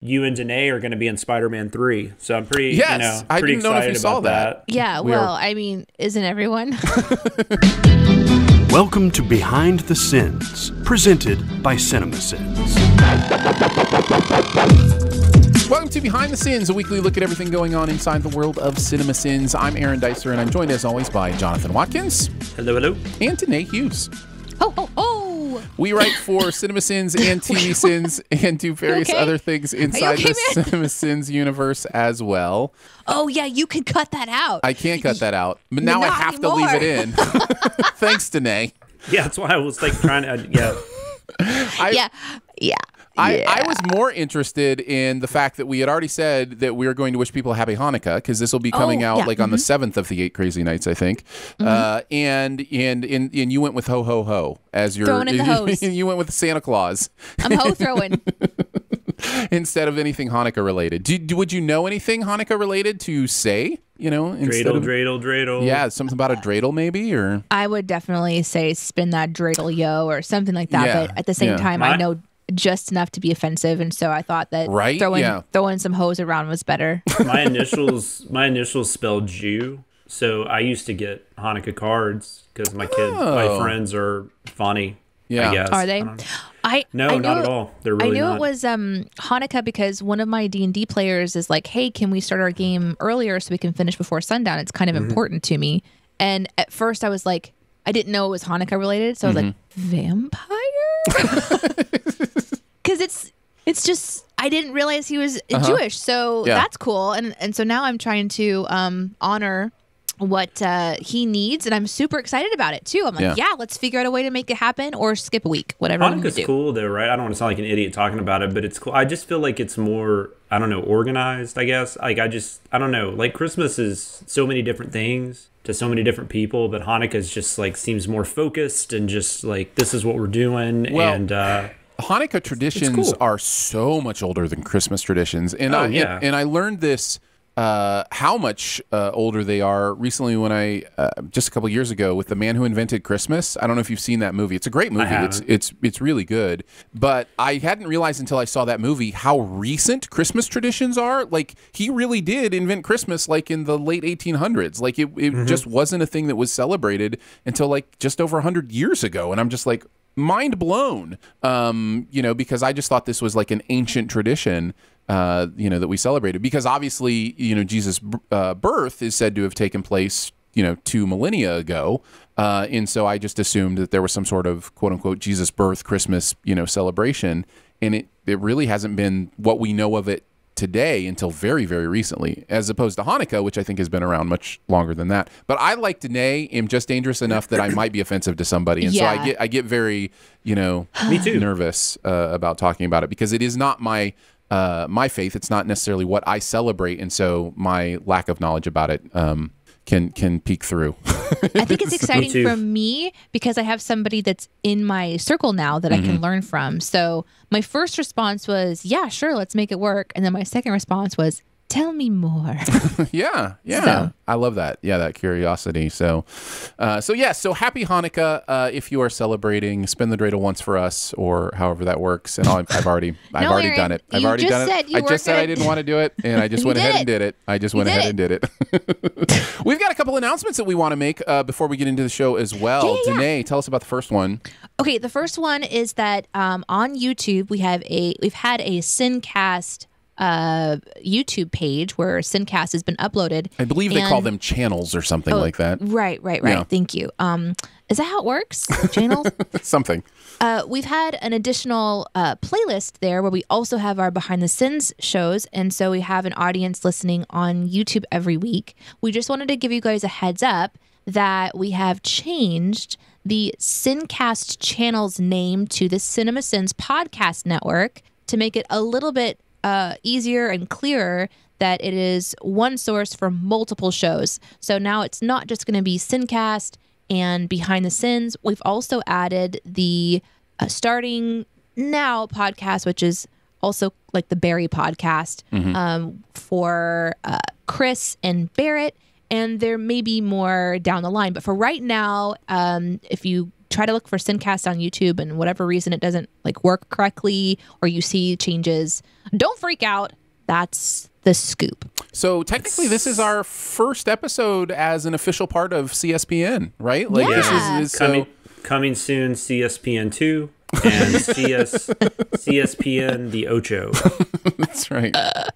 you and Danae are going to be in Spider-Man 3. So I'm pretty, Yes, I pretty didn't know if you excited saw about that. Yeah, I mean, isn't everyone? Welcome to Behind the Sins, presented by CinemaSins. Welcome to Behind the Sins, a weekly look at everything going on inside the world of CinemaSins. I'm Aaron Dicer, and I'm joined as always by Jonathan Watkins. Hello, hello. And Danae Hughes. Ho, ho, ho! We write for CinemaSins and TV Sins and do various other things inside the CinemaSins universe as well. Oh, yeah, you can cut that out. I can't cut that out, but now I have to leave it in. Thanks, Danae. Yeah, that's why I was like trying to, I was more interested in the fact that we had already said that we were going to wish people a happy Hanukkah, because this will be coming out on the 7th of the 8 Crazy Nights, I think. And you went with ho ho ho as your throwing in the hose. You went with Santa Claus. I'm ho throwing. Instead of anything Hanukkah related. Would you know anything Hanukkah related to say? Dreidel. Yeah, something about a dreidel maybe, or I would definitely say spin that dreidel, yo, or something like that. Yeah, but at the same time, I know just enough to be offensive, and so I thought that throwing some hose around was better. My initials spell Jew, so I used to get Hanukkah cards because my friends are funny. Yeah, I guess. Are they? No, not at all. They're really not. I knew not. it was Hanukkah because one of my D&D players is like, "Hey, can we start our game earlier so we can finish before sundown?" It's kind of important to me. And at first, I was like, I didn't know it was Hanukkah related, so I was like, vampire. Because it's just, I didn't realize he was Jewish, so that's cool. And so now I'm trying to honor what he needs, and I'm super excited about it too. I'm like, let's figure out a way to make it happen or skip a week, whatever. Hanukkah's cool though, right? I don't want to sound like an idiot talking about it, but it's cool. I just feel like it's more, I don't know, organized, I guess. Like I don't know, like Christmas is so many different things to so many different people, but Hanukkah is just like seems more focused and just like this is what we're doing. Well, and Hanukkah traditions are so much older than Christmas traditions, and I learned this how much older they are recently when I just a couple years ago with The Man Who Invented Christmas. I don't know if you've seen that movie. It's a great movie. It's really good. But I hadn't realized until I saw that movie how recent Christmas traditions are. Like he really did invent Christmas like in the late 1800s. Like it just wasn't a thing that was celebrated until like just over 100 years ago. And I'm just like mind blown. Because I just thought this was like an ancient tradition. That we celebrated, because obviously, Jesus' birth is said to have taken place, 2 millennia ago. And so I just assumed that there was some sort of quote unquote Jesus birth Christmas, celebration. And it really hasn't been what we know of it today until very, very recently, as opposed to Hanukkah, which I think has been around much longer than that. But I, like Danae, am just dangerous enough that I might be offensive to somebody. And so I get very, me too, nervous about talking about it, because it is not my faith. It's not necessarily what I celebrate, and so my lack of knowledge about it can peek through. I think it's exciting for me because I have somebody that's in my circle now that I can learn from. So my first response was, yeah, sure, let's make it work. And then my second response was, tell me more. Yeah. So. I love that. Yeah, that curiosity. So happy Hanukkah if you are celebrating. Spin the dreidel once for us, or however that works. And I've already done it. I've already done it. I just said I didn't want to do it, and I just went ahead and did it. We've got a couple announcements that we want to make before we get into the show as well. Yeah. Danae, tell us about the first one. Okay, the first one is that on YouTube we've had a Sincast YouTube page where Sincast has been uploaded. I believe they call them channels or something like that. Right. Yeah. Thank you. Is that how it works? Channels? Something. We've had an additional playlist there where we also have our Behind the Sins shows, and so we have an audience listening on YouTube every week. We just wanted to give you guys a heads up that we have changed the Sincast channel's name to the CinemaSins Podcast Network to make it a little bit easier and clearer that it is one source for multiple shows. So now it's not just going to be Sincast and Behind the Sins. We've also added the Starting Now podcast, which is also like the Barry podcast for Chris and Barrett. And there may be more down the line. But for right now, if you try to look for Sincast on YouTube and whatever reason it doesn't like work correctly or you see changes, don't freak out. That's the scoop. So technically, this is our first episode as an official part of CSPN, right? Like this is coming soon. CSPN 2 and CSPN the Ocho. That's right.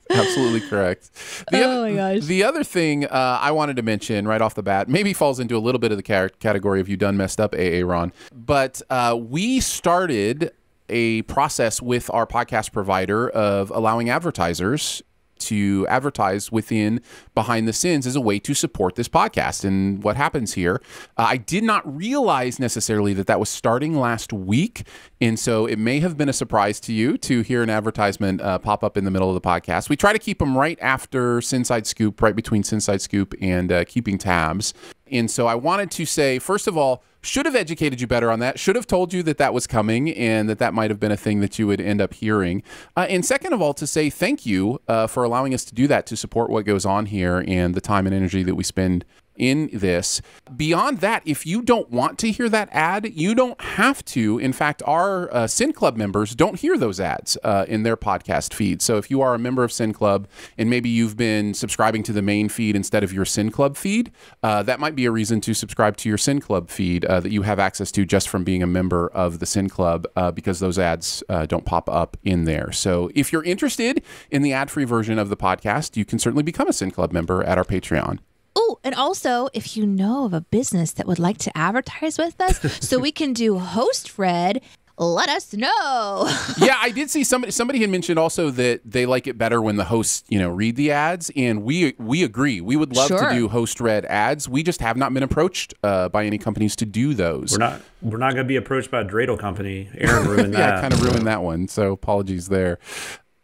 Absolutely correct. My gosh. The other thing I wanted to mention right off the bat, maybe falls into a little bit of the category of you done messed up, AA Ron, but we started a process with our podcast provider of allowing advertisers to advertise within Behind the Sins as a way to support this podcast. And what happens here, I did not realize necessarily that was starting last week. And so it may have been a surprise to you to hear an advertisement pop up in the middle of the podcast. We try to keep them right after SinSide Scoop, right between SinSide Scoop and Keeping Tabs. And so I wanted to say, first of all, should have educated you better on that, should have told you that was coming and that might have been a thing that you would end up hearing. And second of all, to say thank you for allowing us to do that, to support what goes on here and the time and energy that we spend in this. Beyond that, if you don't want to hear that ad, you don't have to. In fact, our Sin Club members don't hear those ads in their podcast feed. So if you are a member of Sin Club and maybe you've been subscribing to the main feed instead of your Sin Club feed, that might be a reason to subscribe to your Sin Club feed that you have access to just from being a member of the Sin Club because those ads don't pop up in there. So if you're interested in the ad-free version of the podcast, you can certainly become a Sin Club member at our Patreon. Oh, and also, if you know of a business that would like to advertise with us so we can do host read, let us know. Yeah, I did see somebody had mentioned also that they like it better when the hosts, read the ads, and we agree. We would love to do host read ads. We just have not been approached by any companies to do those. We're not going to be approached by a dreidel company. Aaron ruined that. Yeah, kind of ruined that one. So apologies there.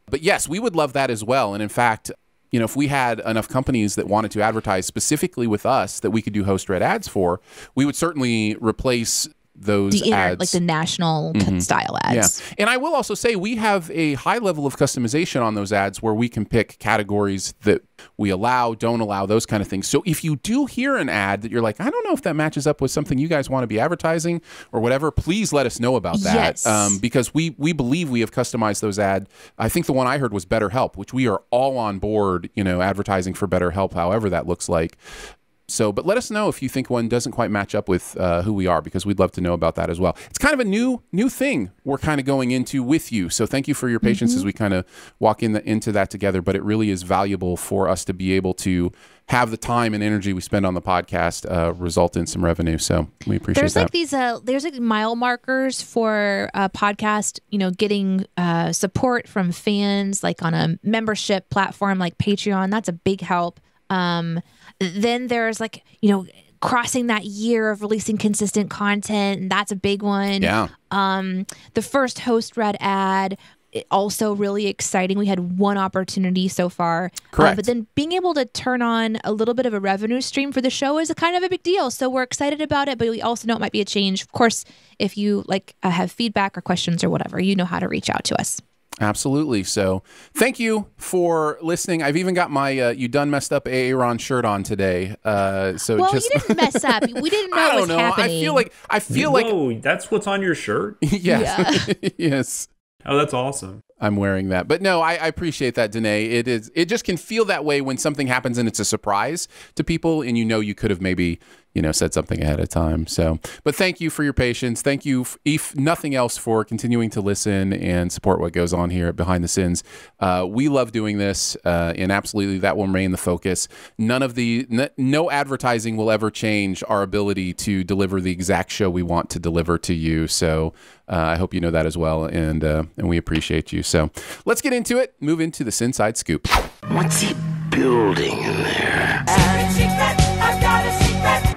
But yes, we would love that as well. And in fact, if we had enough companies that wanted to advertise specifically with us that we could do host read ads for, we would certainly replace those ads. Like the national style ads. Yeah. And I will also say we have a high level of customization on those ads where we can pick categories that we allow, don't allow, those kind of things. So if you do hear an ad that you're like, I don't know if that matches up with something you guys want to be advertising or whatever, please let us know about that. Yes. Because we believe we have customized those ads. I think the one I heard was BetterHelp, which we are all on board, advertising for BetterHelp, however that looks like. So, but let us know if you think one doesn't quite match up with who we are, because we'd love to know about that as well. It's kind of a new thing we're kind of going into with you. So thank you for your patience as we kind of walk into that together. But it really is valuable for us to be able to have the time and energy we spend on the podcast result in some revenue. So we appreciate that. There's like mile markers for a podcast, getting support from fans, like on a membership platform like Patreon. That's a big help. Then there's crossing that year of releasing consistent content, and that's a big one. Yeah. The first host read ad, also really exciting. We had one opportunity so far. Correct. But then being able to turn on a little bit of a revenue stream for the show is a kind of a big deal. So we're excited about it, but we also know it might be a change. Of course, if you have feedback or questions or whatever, you know how to reach out to us. Absolutely. So thank you for listening. I've even got my You Done Messed Up Aaron shirt on today. You didn't mess up. We didn't know I what was don't know. happening. I feel like Whoa, that's what's on your shirt? Yeah. Yes. Oh, that's awesome. I'm wearing that. But no, I appreciate that, Danae. It just can feel that way when something happens and it's a surprise to people and you could have maybe, said something ahead of time. So, but thank you for your patience. Thank you, if nothing else, for continuing to listen and support what goes on here at Behind the Sins. We love doing this, and absolutely that will remain the focus. No advertising will ever change our ability to deliver the exact show we want to deliver to you. So I hope you know that as well, and we appreciate you. So let's get into it. Move into the SinSide Scoop. What's he building in there?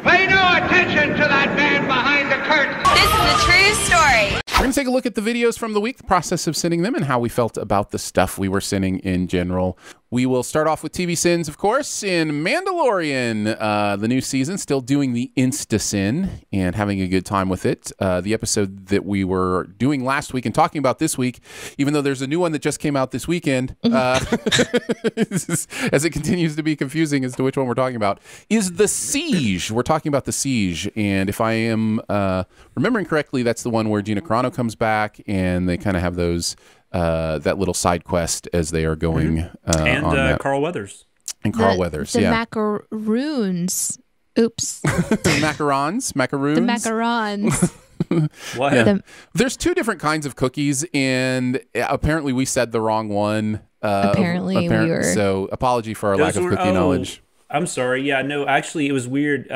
Pay no attention to that man behind the curtain. This is a true story. We're going to take a look at the videos from the week, the process of sending them, and how we felt about the stuff we were sending in general. We will start off with TV Sins, of course, in Mandalorian, the new season, still doing the Insta-Sin and having a good time with it. The episode that we were doing last week and talking about this week, even though there's a new one that just came out this weekend, as it continues to be confusing as to which one we're talking about, is The Siege. We're talking about The Siege, and if I am remembering correctly, that's the one where Gina Carano comes back, and they kind of have those... that little side quest as they are going and Carl Weathers the macaroons. Oops. Macarons. The macarons. What? Yeah. There's two different kinds of cookies, and apparently we said the wrong one. Apparently we were. So apology for our lack of cookie knowledge. I'm sorry. Yeah, no, actually, it was weird.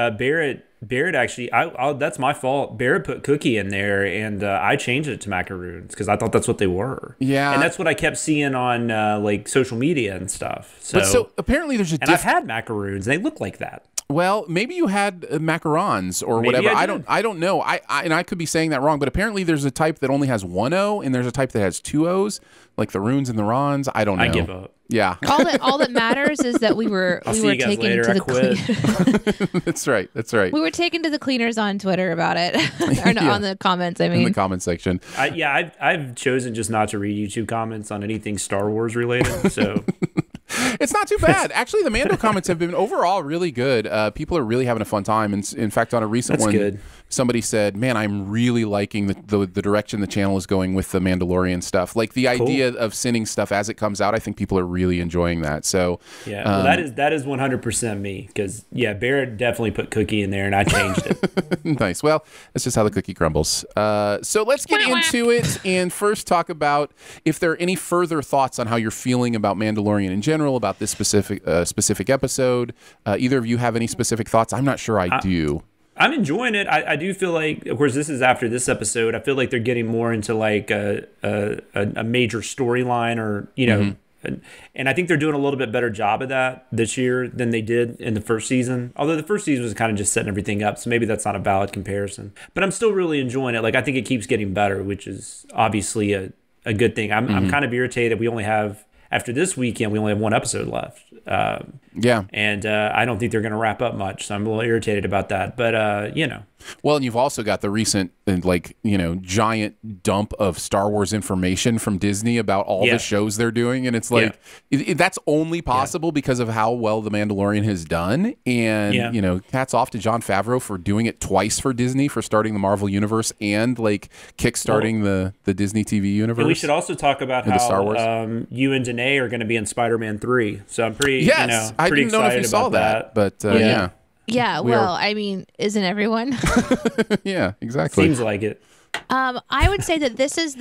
Barrett actually, that's my fault. Barrett put cookie in there, and I changed it to macaroons because I thought that's what they were. Yeah, and that's what I kept seeing on like social media and stuff. So apparently there's I've had macaroons. They look like that. Well, maybe you had macarons or maybe whatever. I don't know. I could be saying that wrong, but apparently there's a type that only has one O, and there's a type that has two O's, like the runes and the rons. I don't know. I give up. Yeah. All that matters is that we were taken later. to the That's right. We were taken to the cleaners on Twitter about it, or on the comments. I mean, in the comment section. I've chosen just not to read YouTube comments on anything Star Wars related. So. It's not too bad. Actually, the Mando comments have been overall really good. People are really having a fun time. And in fact, on a recent one, somebody said, man, I'm really liking the direction the channel is going with the Mandalorian stuff. Like the idea of sinning stuff as it comes out, I think people are really enjoying that. So yeah, well, that is 100% me because, Barrett definitely put cookie in there and I changed it. Nice. Well, that's just how the cookie crumbles. So let's get into it and first talk about if there are any further thoughts on how you're feeling about Mandalorian in general, about this specific episode. Either of you have any specific thoughts? I'm not sure I do. I'm enjoying it. I do feel like, of course, this is after this episode. I feel like they're getting more into like a major storyline, or and I think they're doing a little bit better job of that this year than they did in the first season. Although the first season was kind of just setting everything up, so maybe that's not a valid comparison. But I'm still really enjoying it. Like I think it keeps getting better, which is obviously a good thing. I'm kind of irritated. We only have. After this weekend, we only have one episode left. And I don't think they're going to wrap up much, so I'm a little irritated about that. But, Well, and you've also got the recent, giant dump of Star Wars information from Disney about all the shows they're doing. And it's like, that's only possible because of how well The Mandalorian has done. And, hats off to Jon Favreau for doing it twice for Disney, for starting the Marvel Universe and, kickstarting the Disney TV universe. And we should also talk about how Star Wars. you and Danae are going to be in Spider-Man 3. So I'm pretty, yes, I didn't know if you saw that. But, yeah. Yeah, well, I mean, isn't everyone? Yeah, exactly. Seems like it. I would say that this is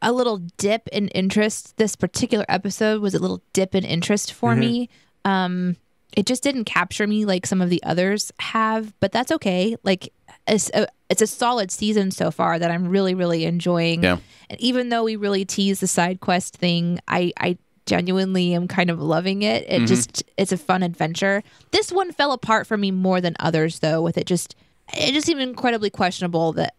a little dip in interest. This particular episode was a little dip in interest for me. It just didn't capture me like some of the others have, but that's okay. Like it's a solid season so far that I'm really, really enjoying. Yeah. And even though we really tease the side quest thing, I genuinely am kind of loving it. It's a fun adventure. This one fell apart for me more than others, though, with it just seemed incredibly questionable that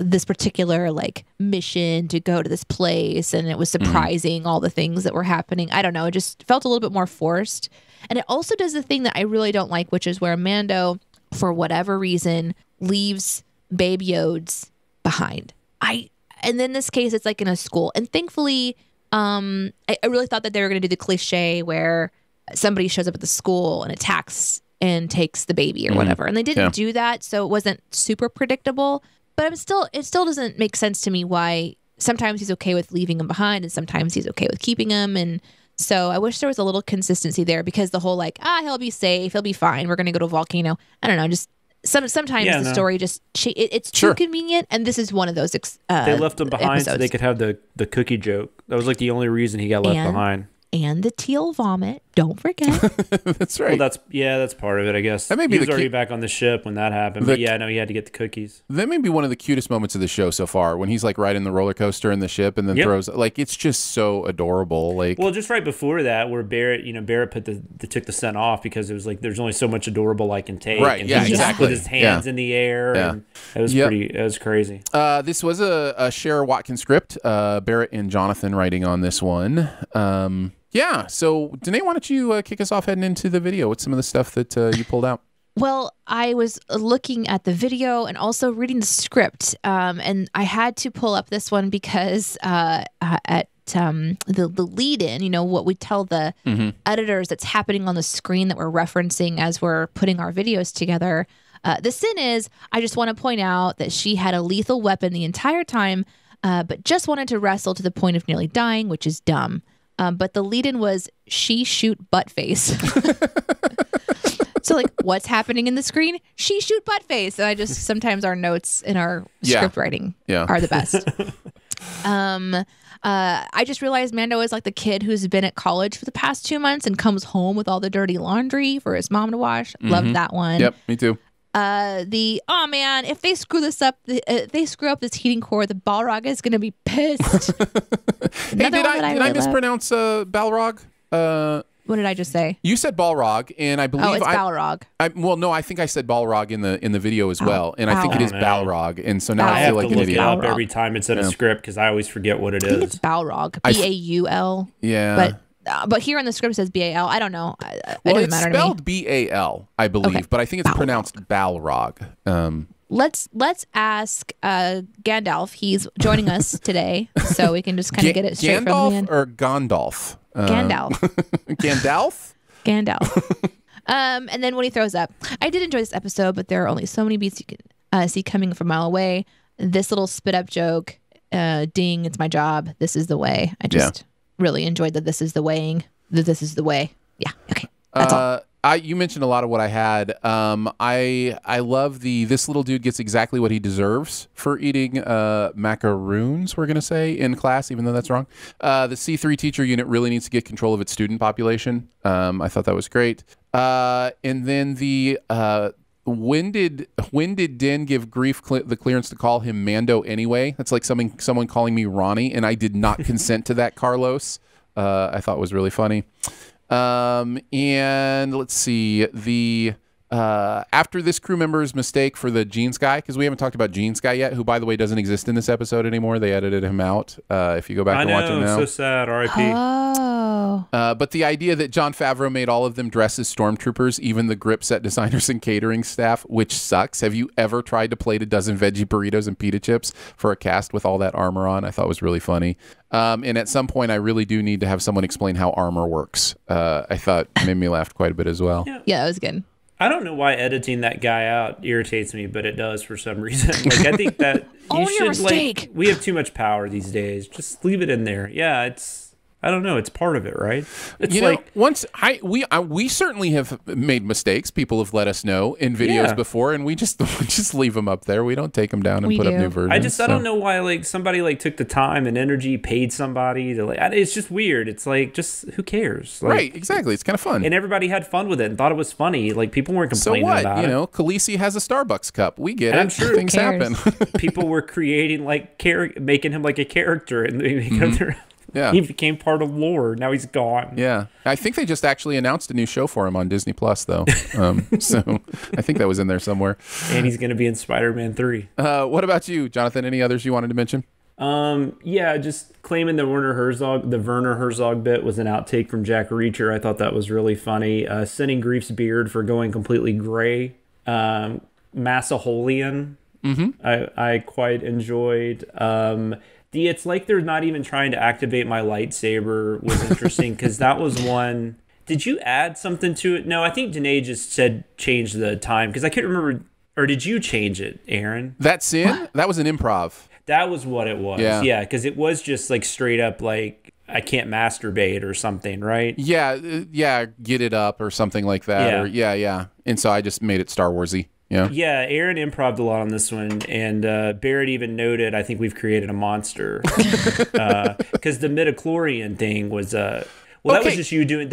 this particular mission to go to this place, and it was surprising all the things that were happening. I don't know. It just felt a little bit more forced. And it also does the thing that I really don't like, which is where Mando, for whatever reason, leaves Babe Yodes behind. And in this case, it's in a school. And thankfully, I really thought that they were going to do the cliche where somebody shows up at the school and attacks and takes the baby or whatever. And they didn't do that, so it wasn't super predictable. But it still doesn't make sense to me why sometimes he's okay with leaving him behind and sometimes he's okay with keeping him. And so I wish there was a little consistency there, because the whole he'll be safe, he'll be fine, we're going to go to a volcano. I don't know, just sometimes the story just it's too convenient, and this is one of those they left him behind episodes. So they could have the cookie joke. That was the only reason he got left behind. And the teal vomit, don't forget. That's right. Well, that's part of it, I guess. That may be he was already back on the ship when that happened. But he had to get the cookies. That may be one of the cutest moments of the show so far, when he's riding the roller coaster in the ship and then throws it's just so adorable. Well, just right before that, where Barrett took the scent off because it was there's only so much adorable I can take. Right. And yeah. he Exactly. Just put his hands in the air. Yeah. And it was it was crazy. This was a Shara Watkins script. Barrett and Jonathan writing on this one. Yeah. So, Danae, why don't you kick us off heading into the video? What's some of the stuff that you pulled out? Well, I was looking at the video and also reading the script, and I had to pull up this one because at the lead-in, what we tell the editors that's happening on the screen that we're referencing as we're putting our videos together. The sin is, I just want to point out that she had a lethal weapon the entire time, but just wanted to wrestle to the point of nearly dying, which is dumb. But the lead-in was she shoot butt face. So like, what's happening in the screen? She shoot butt face. And I just, sometimes our notes in our script writing are the best. I just realized Mando is like the kid who's been at college for the past 2 months and comes home with all the dirty laundry for his mom to wash. Loved that one. Yep, me too. Oh man, if they screw this up, if they screw up this heating core, the Balrog is going to be pissed. Hey, did I mispronounce Balrog? What did I just say? You said Balrog, and I believe it's Balrog. Well, no, I think I said Balrog in the video as well, and I think it is Balrog, and so now I feel like an idiot. I have to look it up every time it's in a script because I always forget what it is. I think it's Balrog, B-A-U-L. Yeah, but here in the script it says B-A-L. I don't know. Well, it it's matter to me. spelled B-A-L, I believe, but I think it's pronounced Balrog. Let's ask Gandalf. He's joining us today, so we can just kind of get it straight from the end. Or Gandalf? Gandalf. Gandalf? Gandalf. And then when he throws up, I did enjoy this episode, but there are only so many beats you can see coming from a mile away. This little spit up joke, ding, it's my job. This is the way. I just really enjoyed that. This is the weighing. This is the way. Yeah. Okay. That's all. You mentioned a lot of what I had. I love this little dude gets exactly what he deserves for eating macaroons, we're going to say, in class, even though that's wrong. The C3 teacher unit really needs to get control of its student population. I thought that was great. And then when did Den give Grief the clearance to call him Mando anyway? That's like someone calling me Ronnie, and I did not consent to that, Carlos. I thought was really funny. And let's see, after this crew member's mistake for the Jeans guy, because we haven't talked about Jeans guy yet, who, by the way, doesn't exist in this episode anymore. They edited him out. If you go back and watch him now. So sad, R.I.P. Oh. But the idea that Jon Favreau made all of them dress as stormtroopers, even the grip set designers and catering staff, which sucks. Have you ever tried to plate a dozen veggie burritos and pita chips for a cast with all that armor on? I thought was really funny. And at some point, I really do need to have someone explain how armor works. I thought made me laugh quite a bit as well. Yeah, that was good. I don't know why editing that guy out irritates me, but it does for some reason. Like, I think that you should, like, we have too much power these days. Just leave it in there. Yeah, I don't know. It's part of it, right? It's we certainly have made mistakes. People have let us know in videos before, and we just leave them up there. We don't take them down and put up new versions. I don't know why like somebody took the time and energy, paid somebody to it's just weird. It's like, just who cares? Like, right? Exactly. It's kind of fun, and everybody had fun with it and thought it was funny. Like, people weren't complaining about it. You know, Khaleesi has a Starbucks cup. We get and it. I'm sure things happen. People were creating making him like a character, and they become their. Yeah. He became part of lore. Now he's gone. Yeah. I think they just actually announced a new show for him on Disney Plus, though. So I think that was in there somewhere. And he's going to be in Spider-Man 3. What about you, Jonathan? Any others you wanted to mention? Yeah, just claiming the Werner Herzog bit was an outtake from Jack Reacher. I thought that was really funny. Sending Grief's beard for going completely gray. Massaholian. I quite enjoyed. It's like they're not even trying to activate my lightsaber was interesting, because that was one. Did you add something to it? No, I think Danae just said change the time, because I couldn't remember. Or did you change it, Aaron? That was an improv. That was what it was. Yeah, because it was just like straight up like, I can't masturbate or something, right? Yeah, get it up or something like that. Yeah. And so I just made it Star Warsy. Yeah, Aaron improv'd a lot on this one, and Barrett even noted, I think we've created a monster. Because the midichlorian thing was, that was just you doing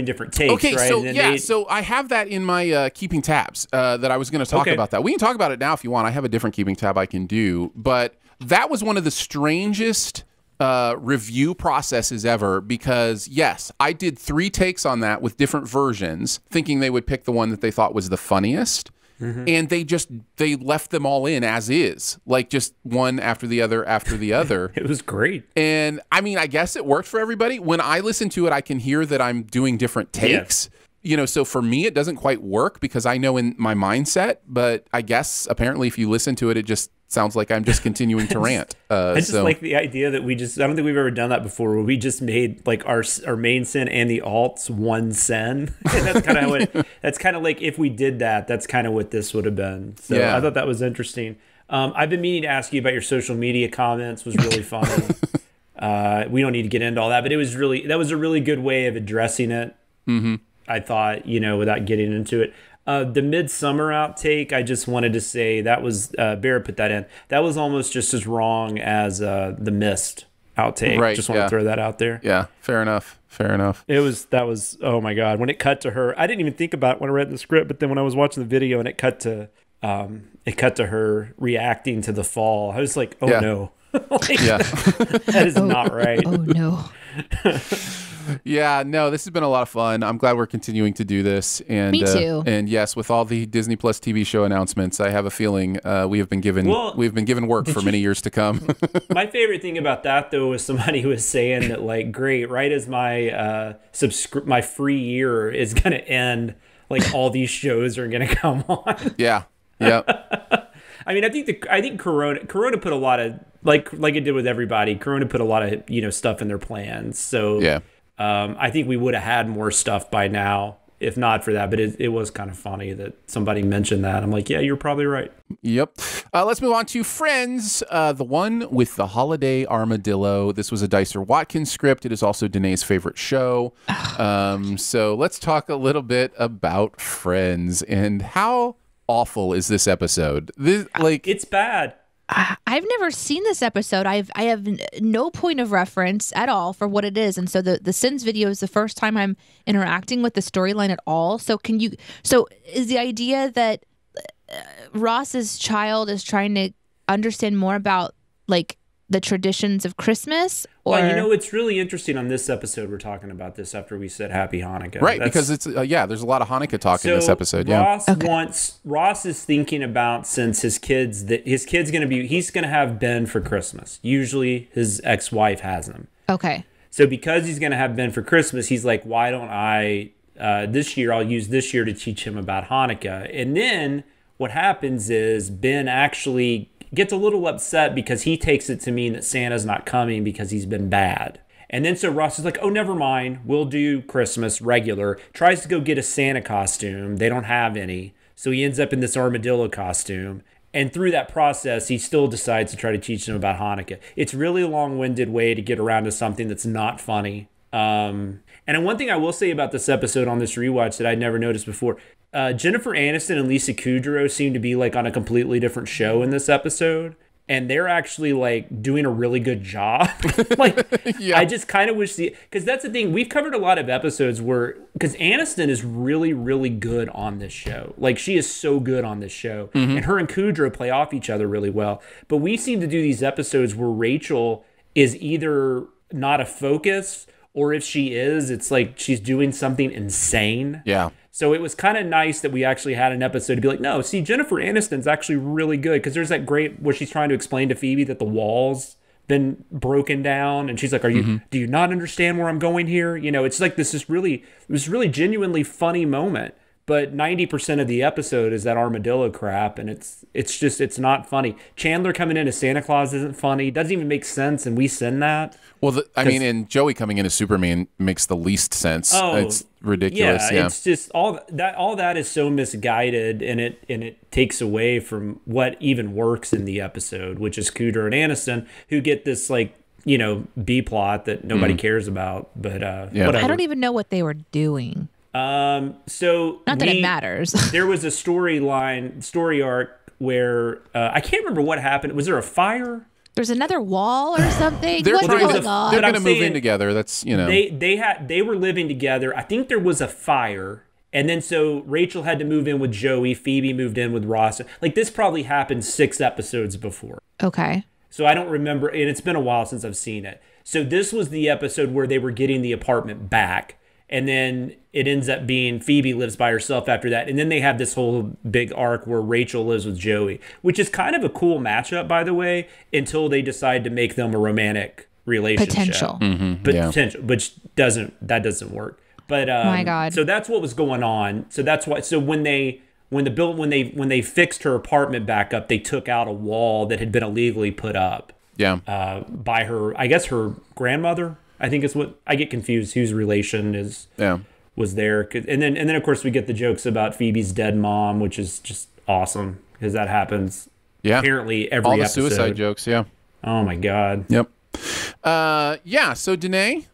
different takes, right? Okay, so I have that in my keeping tabs that I was going to talk about that. We can talk about it now if you want. I have a different keeping tab I can do, but that was one of the strangest review processes ever, because yes, I did 3 takes on that with different versions, thinking they would pick the one that they thought was the funniest. and they left them all in as is, like just one after the other after the other. It was great. And I mean, I guess it worked for everybody. When I listen to it, I can hear that I'm doing different takes. So for me, it doesn't quite work because I know in my mindset, but I guess apparently if you listen to it, it just sounds like I'm just continuing to rant. I just like the idea that I don't think we've ever done that before, where we just made like our main sin and the alts one sin. And that's kind of that's kind of like if we did that, that's kind of what this would have been. So I thought that was interesting. I've been meaning to ask you about your social media comments. It was really funny. We don't need to get into all that, but that was a really good way of addressing it. Mm-hmm. I thought, without getting into it. The Midsummer outtake, I just wanted to say that was, Bear put that in. That was almost just as wrong as the Mist outtake. Right, just want to throw that out there. Yeah, fair enough. That was, oh my God. When it cut to her, I didn't even think about it when I read the script, but then when I was watching the video and it cut to her reacting to the fall, I was like, oh no. That is not right. Oh no. Yeah, no, this has been a lot of fun. I'm glad we're continuing to do this. And, Me too. And yes, with all the Disney Plus TV show announcements, I have a feeling we have been given work for many years to come. My favorite thing about that, though, was somebody who was saying that, like, great, right as my my free year is going to end, like all these shows are going to come on. Yeah. Yeah. I mean, I think Corona put a lot of like it did with everybody. Corona put a lot of stuff in their plans. So yeah. I think we would have had more stuff by now if not for that. But it was kind of funny that somebody mentioned that. I'm like, yeah, you're probably right. Yep. Let's move on to Friends, the one with the Holiday Armadillo. This was a Dicer Watkins script. It is also Danae's favorite show. So let's talk a little bit about Friends and how awful is this episode. It's bad. I've never seen this episode. I have no point of reference at all for what it is, and so the Sins video is the first time I'm interacting with the storyline at all. So is the idea that Ross's child is trying to understand more about like the traditions of Christmas? Or... Well, it's really interesting on this episode. We're talking about this after we said Happy Hanukkah. Right, because it's, there's a lot of Hanukkah talk in this episode. Ross is thinking about, since he's going to have Ben for Christmas. Usually his ex-wife has him. Okay. So because he's going to have Ben for Christmas, he's like, why don't I, I'll use this year to teach him about Hanukkah. And then what happens is Ben actually gets a little upset because he takes it to mean that Santa's not coming because he's been bad. And then so Ross is like, oh, never mind. We'll do Christmas regular. Tries to go get a Santa costume. They don't have any. So he ends up in this armadillo costume. And through that process, he still decides to try to teach them about Hanukkah. It's really a long-winded way to get around to something that's not funny. And one thing I will say about this episode on this rewatch that I'd never noticed before, Jennifer Aniston and Lisa Kudrow seem to be like on a completely different show in this episode. And they're actually like doing a really good job. I just kind of wish because that's the thing. We've covered a lot of episodes because Aniston is really, really good on this show. Like she is so good on this show. Mm-hmm. And her and Kudrow play off each other really well. But we seem to do these episodes where Rachel is either not a focus, or if she is, it's like she's doing something insane. Yeah. So it was kind of nice that we actually had an episode to be like, no, see, Jennifer Aniston's actually really good. Because there's that great where she's trying to explain to Phoebe that the wall's been broken down. And she's like, do you not understand where I'm going here? It's like this really genuinely funny moment. But 90% of the episode is that armadillo crap, and it's not funny. Chandler coming in as Santa Claus isn't funny. Doesn't even make sense, and we send that. Well, and Joey coming in as Superman makes the least sense. Oh, it's ridiculous. Yeah, it's just all that is so misguided, and it takes away from what even works in the episode, which is Cooter and Aniston, who get this B plot that nobody cares about. But whatever. I don't even know what they were doing. So not that it matters. There was a story arc where I can't remember what happened. Was there a fire? There's another wall or something. They're going to move in together. That's they were living together. I think there was a fire, and then so Rachel had to move in with Joey. Phoebe moved in with Ross. Like this probably happened 6 episodes before. Okay. So I don't remember, and it's been a while since I've seen it. So this was the episode where they were getting the apartment back. And then it ends up being Phoebe lives by herself after that. And then they have this whole big arc where Rachel lives with Joey, which is kind of a cool matchup, by the way, until they decide to make them a romantic relationship. Potential. Potential, which doesn't work. But my God. So that's what was going on. So that's why. So when they fixed her apartment back up, they took out a wall that had been illegally put up. Yeah. By her, I guess her grandmother. I think is what I get confused. Whose relation was there? And then of course we get the jokes about Phoebe's dead mom, which is just awesome because that happens. Yeah. Apparently every all the episode. Suicide jokes. Yeah. Oh my God. Yep. Yeah. So Danae,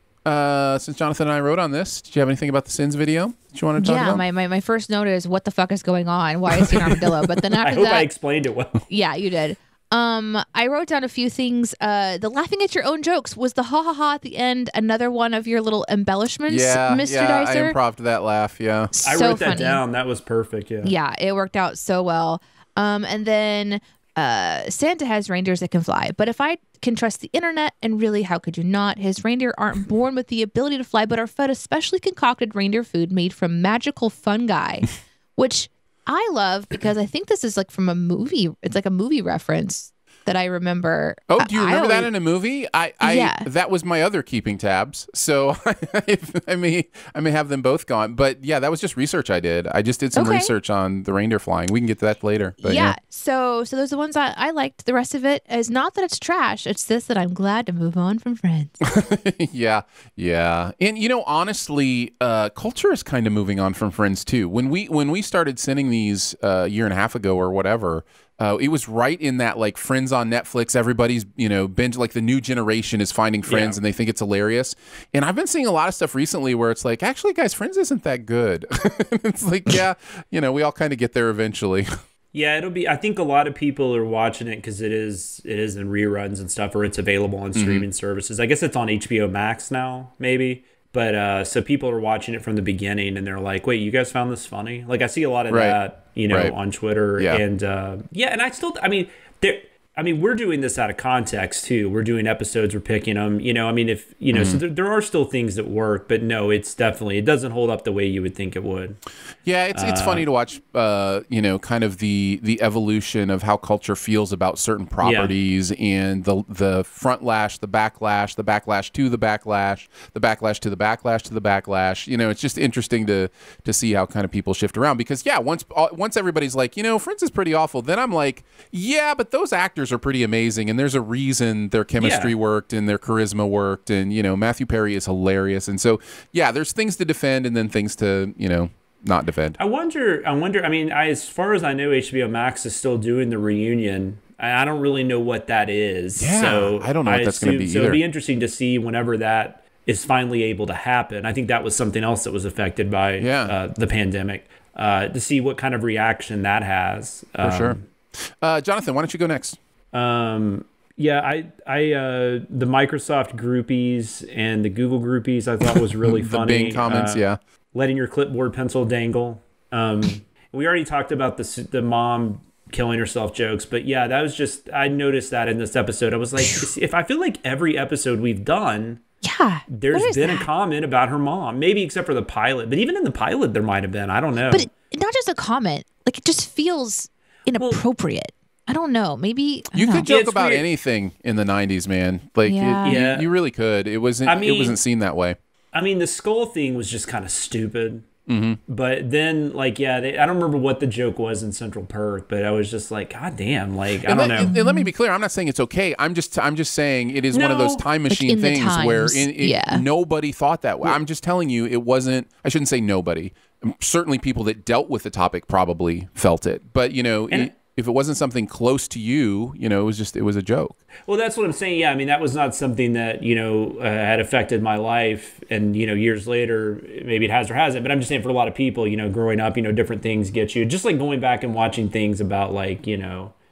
since Jonathan and I wrote on this, did you have anything about the Sins video that you want to talk about? Yeah. My first note is what the fuck is going on? Why is he an armadillo? But then after I hope I explained it well. Yeah, you did. I wrote down a few things. The laughing at your own jokes was the ha ha ha at the end. Another one of your little embellishments, Mr. Dicer. I improv'd that laugh. Yeah, I wrote that down. That was perfect. Yeah, it worked out so well. And then Santa has reindeers that can fly, but if I can trust the internet, and really, how could you not? His reindeer aren't born with the ability to fly, but are fed a specially concocted reindeer food made from magical fungi, which I love because I think this is like from a movie. It's like a movie reference that I remember. Oh, do you remember that in a movie? Yeah. That was my other keeping tabs. So I may have them both gone. But yeah, that was just research I did. I just did some research on the reindeer flying. We can get to that later. But yeah. So those are the ones I liked. The rest of it is not that it's trash. It's just that I'm glad to move on from Friends. Yeah. And honestly, culture is kind of moving on from Friends too. When we started sending these a year and a half ago or whatever. It was right in that like Friends on Netflix. Everybody's binge, like the new generation is finding Friends and they think it's hilarious. And I've been seeing a lot of stuff recently where it's like, actually, guys, Friends isn't that good. It's like, we all kind of get there eventually. Yeah, it'll be. I think a lot of people are watching it because it is in reruns and stuff, or it's available on streaming services. I guess it's on HBO Max now, maybe. But so people are watching it from the beginning, and they're like, "Wait, you guys found this funny?" Like I see a lot of that, on Twitter, and and I mean, we're doing this out of context too. We're doing episodes, we're picking them. So there are still things that work, but no, it doesn't hold up the way you would think it would. Yeah, it's funny to watch, kind of the evolution of how culture feels about certain properties and the front lash, the backlash to the backlash, the backlash to the backlash to the backlash. It's just interesting to see how kind of people shift around because once everybody's like, Friends is pretty awful, then I'm like, yeah, but those actors are pretty amazing, and there's a reason their chemistry worked and their charisma worked, and Matthew Perry is hilarious, and so there's things to defend and then things to not defend. I wonder. I mean, as far as I know, HBO Max is still doing the reunion. I don't really know what that is. Yeah, so I don't know what that's going to be either. So it'll be interesting to see whenever that is finally able to happen. I think that was something else that was affected by the pandemic. To see what kind of reaction that has. For sure. Jonathan, why don't you go next? The Microsoft groupies and the Google groupies I thought was really funny. The Bing comments, letting your clipboard pencil dangle. We already talked about the mom killing herself jokes, but that was just, I noticed that in this episode. I was like, if I feel like every episode we've done, there's been a comment about her mom, maybe except for the pilot, but even in the pilot there might have been. I don't know. But not just a comment, like it just feels inappropriate. I don't know. Maybe you could joke about anything in the 90s, man. Like you really could. It wasn't seen that way. I mean, the skull thing was just kind of stupid. But then, I don't remember what the joke was in Central Perk, but I was just like, God damn, I don't know. And let me be clear. I'm not saying it's okay. I'm just saying it is one of those time machine things where nobody thought that way. I'm just telling you, it wasn't. I shouldn't say nobody. Certainly, people that dealt with the topic probably felt it. But if it wasn't something close to you, it was a joke. Well, that's what I'm saying. Yeah, I mean, that was not something that, had affected my life. And, years later, maybe it has or hasn't. But I'm just saying for a lot of people, growing up, different things get you. Just like going back and watching things about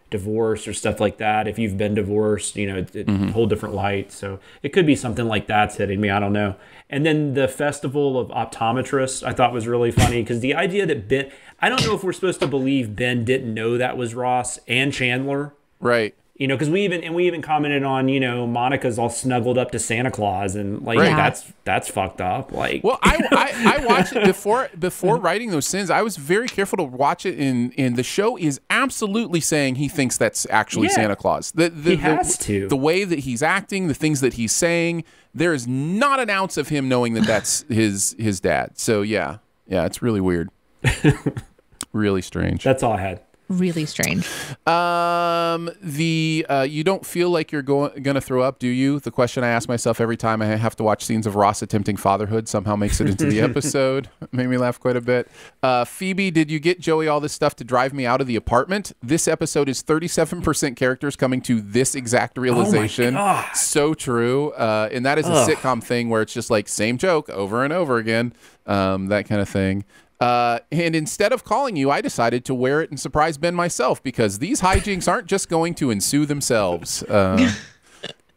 divorce or stuff like that. If you've been divorced, it's a whole different light. So it could be something like that's hitting me. I don't know. And then the Festival of Optometrists I thought was really funny because the idea that Ben, I don't know if we're supposed to believe Ben didn't know that was Ross and Chandler. Right. You know, because we even commented on, you know, Monica's all snuggled up to Santa Claus, and like that's fucked up. Like, well, I watched it before writing those sins. I was very careful to watch it, and the show is absolutely saying he thinks that's actually Santa Claus. He has to. The way that he's acting, the things that he's saying, there is not an ounce of him knowing that that's his dad. So yeah, it's really weird, really strange. That's all I had. Really strange. You don't feel like you're gonna throw up, do you? The question I ask myself every time I have to watch scenes of Ross attempting fatherhood somehow makes it into the episode. Made me laugh quite a bit. Phoebe, did you get Joey all this stuff to drive me out of the apartment? This episode is 37% characters coming to this exact realization. Oh my God. So true. And that is a sitcom thing where it's just like same joke over and over again. That kind of thing. And instead of calling you, I decided to wear it and surprise Ben myself because these hijinks aren't just going to ensue themselves. That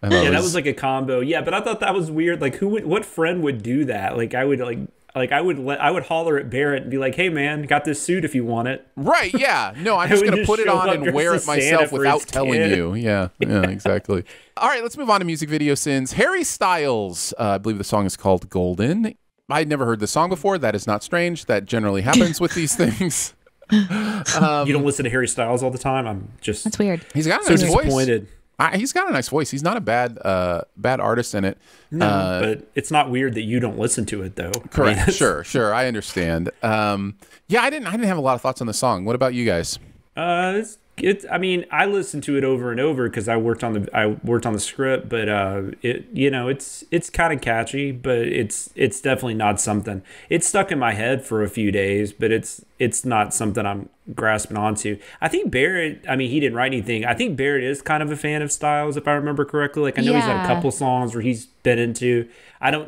was like a combo. Yeah, but I thought that was weird. Like, what friend would do that? Like, I would holler at Barrett and be like, "Hey, man, got this suit if you want it." Right? Yeah. No, I'm just gonna put it on and wear it myself without telling you. Yeah, exactly. All right, let's move on to music video sins. Harry Styles, I believe the song is called "Golden." I'd never heard the song before. That is not strange. That generally happens with these things. You don't listen to Harry Styles all the time? That's weird. He's got a nice voice. Disappointed. He's got a nice voice. He's not a bad artist in it. No, but it's not weird that you don't listen to it, though. Correct. I mean, sure. I understand. I didn't have a lot of thoughts on the song. What about you guys? I mean, I listened to it over and over because I worked on the script, but it's kind of catchy, but it's definitely not something. It's stuck in my head for a few days, but it's not something I'm grasping onto. I think Barrett, I mean, he didn't write anything. I think Barrett is kind of a fan of Styles, if I remember correctly. Like, I know he's got a couple songs where he's been into.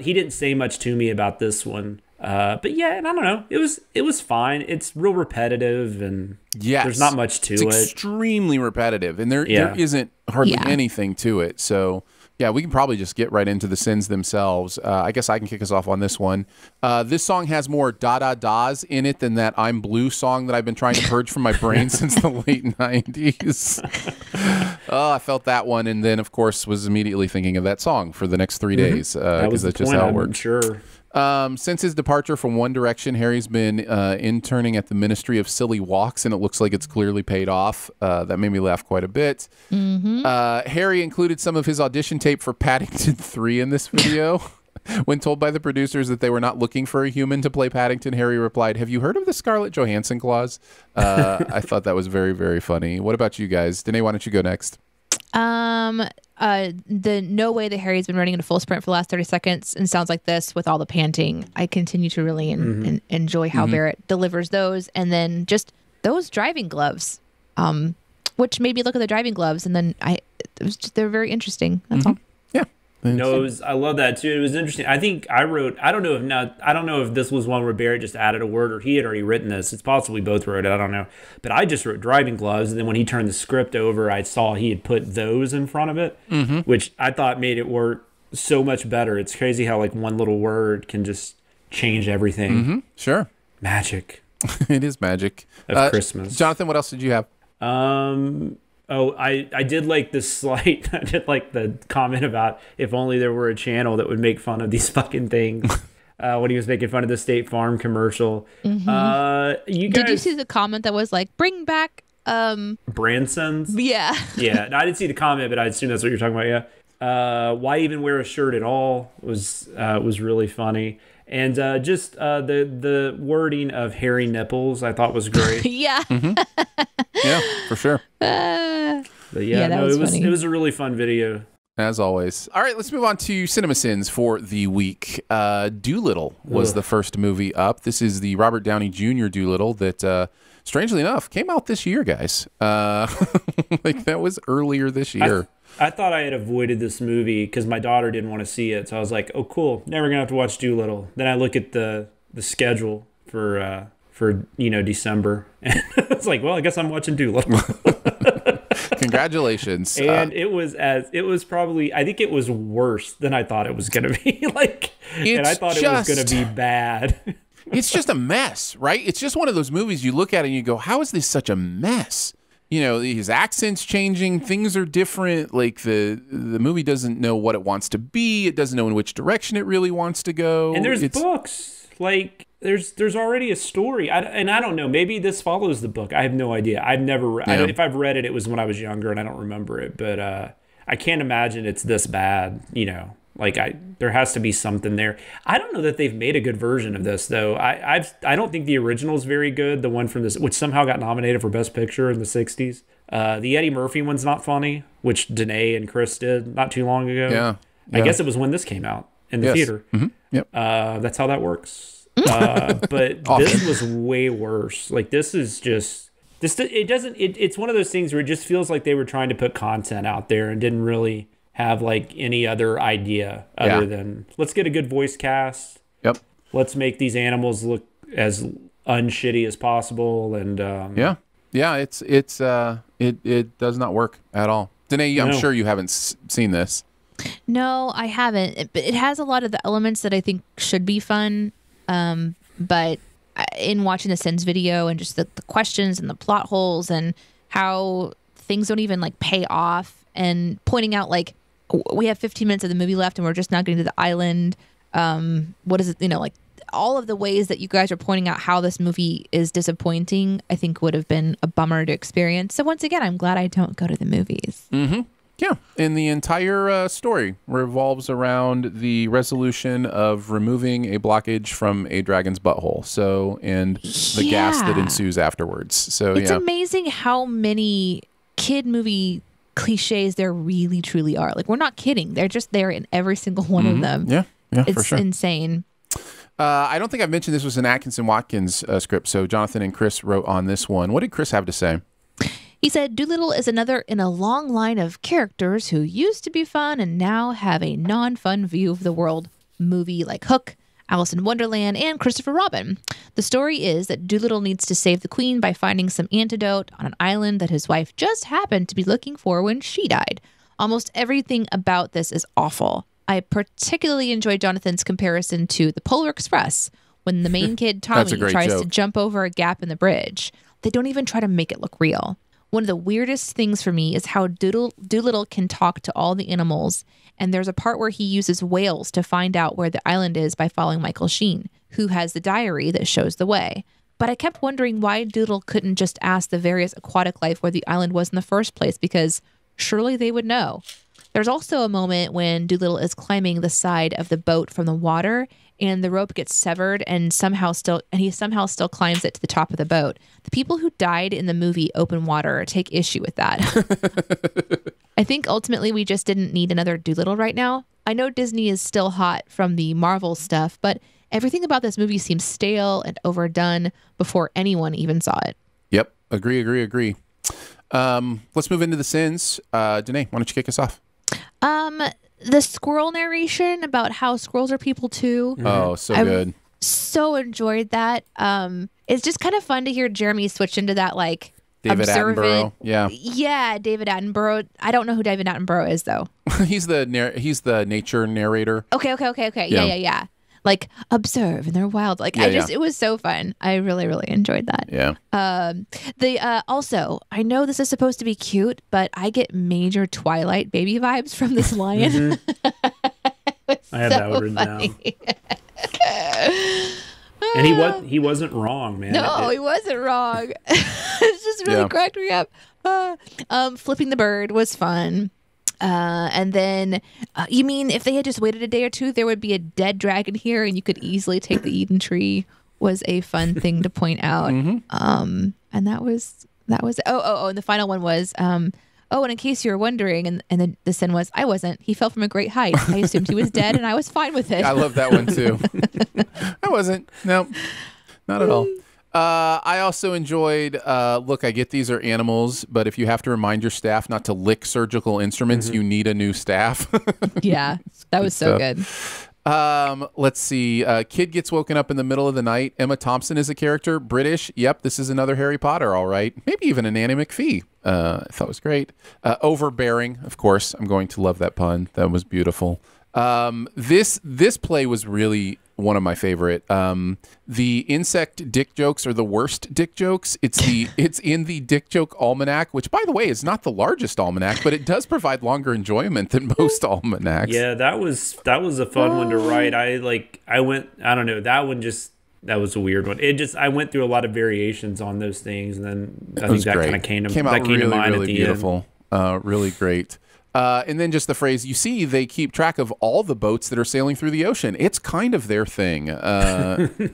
He didn't say much to me about this one. But yeah, and I don't know. It was fine. It's real repetitive, and there's not much to it. It's extremely repetitive, and there isn't hardly anything to it. So yeah, we can probably just get right into the sins themselves. I guess I can kick us off on this one. This song has more da-da-das in it than that I'm Blue song that I've been trying to purge from my brain since the late 90s. I felt that one, and then, of course, was immediately thinking of that song for the next 3 days, because that's just how it works. Sure. Since his departure from One Direction, Harry's been interning at the Ministry of Silly Walks, and it looks like it's clearly paid off. That made me laugh quite a bit. Harry included some of his audition tape for Paddington 3 in this video. When told by the producers that they were not looking for a human to play Paddington, Harry replied, "Have you heard of the Scarlett Johansson clause?" I thought that was very, very funny. What about you guys? Danae, why don't you go next? The no way that Harry's been running in a full sprint for the last 30 seconds and sounds like this with all the panting. I continue to really enjoy how Barrett delivers those, and then just those driving gloves, which made me look at the driving gloves, and then they're very interesting. That's all. Yeah. No, I love that too. It was interesting. I think I don't know if this was one where Barrett just added a word or he had already written this. It's possibly both wrote it. I don't know. But I just wrote driving gloves, and then when he turned the script over, I saw he had put those in front of it, which I thought made it work so much better. It's crazy how like one little word can just change everything. Sure. Magic. It is magic. Of Christmas. Jonathan, what else did you have? I did like I did like the comment about if only there were a channel that would make fun of these fucking things. When he was making fun of the State Farm commercial. You guys, did you see the comment that was like, "Bring back Branson's"? Yeah. Yeah. No, I didn't see the comment, but I assume that's what you're talking about. Yeah. Why even wear a shirt at all was really funny. And just the wording of hairy nipples, I thought was great. Yeah. Yeah, for sure. But it was a really fun video. As always. All right, let's move on to CinemaSins for the week. Dolittle was the first movie up. This is the Robert Downey Jr. Dolittle that, strangely enough, came out this year, guys. Like, that was earlier this year. I thought I had avoided this movie because my daughter didn't want to see it. So I was like, oh, cool. Never going to have to watch Dolittle. Then I look at the schedule for December. And it's like, well, I guess I'm watching Dolittle. Congratulations. And it was probably, I think it was worse than I thought it was going to be. And I thought it was going to be bad. It's just a mess, right? It's just one of those movies you look at and you go, how is this such a mess? his accent's changing. Things are different. Like the movie doesn't know what it wants to be. It doesn't know in which direction it really wants to go. And there's books. Like there's already a story. I don't know. Maybe this follows the book. I have no idea. I've never. If I've read it, it was when I was younger, and I don't remember it. But I can't imagine it's this bad. Like there has to be something there. I don't know that they've made a good version of this though. I don't think the original is very good. The one from this, which somehow got nominated for Best Picture in the '60s. The Eddie Murphy one's not funny, which Danae and Chris did not too long ago. Yeah. I guess it was when this came out in the theater. Mm-hmm. Yep. That's how that works. But this was way worse. Like this is just this. It doesn't. It's one of those things where it just feels like they were trying to put content out there and didn't really have like any other idea other than let's get a good voice cast. Yep. Let's make these animals look as unshitty as possible. And it does not work at all. Danae, I'm sure you haven't seen this. No, I haven't. It has a lot of the elements that I think should be fun. But in watching the Sins video and just the questions and the plot holes and how things don't even like pay off and pointing out like we have 15 minutes of the movie left and we're just not getting to the island. What is it? Like all of the ways that you guys are pointing out how this movie is disappointing, I think would have been a bummer to experience. So once again, I'm glad I don't go to the movies. Mm-hmm. Yeah. And the entire story revolves around the resolution of removing a blockage from a dragon's butthole. And the gas that ensues afterwards. So it's amazing how many kid movie cliches there really truly are. Like we're not kidding. They're just there in every single one of them. Yeah, it's for sure. Insane. I don't think I've mentioned this was an Atkinson Watkins script. So Jonathan and Chris wrote on this one. What did Chris have to say? He said, Dolittle is another in a long line of characters who used to be fun and now have a non-fun view of the world. Movie like Hook, Alice in Wonderland, and Christopher Robin. The story is that Dolittle needs to save the queen by finding some antidote on an island that his wife just happened to be looking for when she died. Almost everything about this is awful. I particularly enjoyed Jonathan's comparison to the Polar Express when the main kid, Tommy, tries to jump over a gap in the bridge. They don't even try to make it look real. One of the weirdest things for me is how Dolittle can talk to all the animals, and there's a part where he uses whales to find out where the island is by following Michael Sheen, who has the diary that shows the way. But I kept wondering why Dolittle couldn't just ask the various aquatic life where the island was in the first place, because surely they would know. There's also a moment when Dolittle is climbing the side of the boat from the water, and the rope gets severed and he somehow still climbs it to the top of the boat. The people who died in the movie Open Water take issue with that. I think ultimately we just didn't need another Dolittle right now. I know Disney is still hot from the Marvel stuff, but everything about this movie seems stale and overdone before anyone even saw it. Yep. Agree. Let's move into the Sins. Danae, why don't you kick us off? The squirrel narration about how squirrels are people too. Oh, so good. So enjoyed that. It's just kind of fun to hear Jeremy switch into that like David observant. Attenborough. Yeah, David Attenborough. I don't know who David Attenborough is though. He's the nature narrator. Okay. Yeah. Like observe and they're wild. Like it was so fun. I really, really enjoyed that. Yeah. Also, I know this is supposed to be cute, but I get major Twilight baby vibes from this lion. I had that written down. And he wasn't wrong, man. No, he wasn't wrong. It's just really cracked me up. Flipping the bird was fun. And then, you mean if they had just waited a day or two, there would be a dead dragon here and you could easily take the Eden tree was a fun thing to point out. And that was, and the final one was, and in case you were wondering, and then the sin was, I wasn't. He fell from a great height. I assumed he was dead and I was fine with it. I love that one too. I wasn't. No, not at all. I also enjoyed, look, I get these are animals, but if you have to remind your staff not to lick surgical instruments, you need a new staff. Yeah, that was so good. Let's see. Kid gets woken up in the middle of the night. Emma Thompson is a character. British. Yep, this is another Harry Potter, all right. Maybe even an Annie McPhee. I thought it was great. Overbearing, of course. I'm going to love that pun. That was beautiful. This play was really one of my favorite. The insect dick jokes are the worst dick jokes. It's in the Dick Joke Almanac, which, by the way, is not the largest almanac, but it does provide longer enjoyment than most almanacs. Yeah, that was a fun one to write. That was a weird one. I went through a lot of variations on those things, and then I think that kind of came to mind really at the beautiful. Really great. And then just the phrase, you see, they keep track of all the boats that are sailing through the ocean. It's kind of their thing.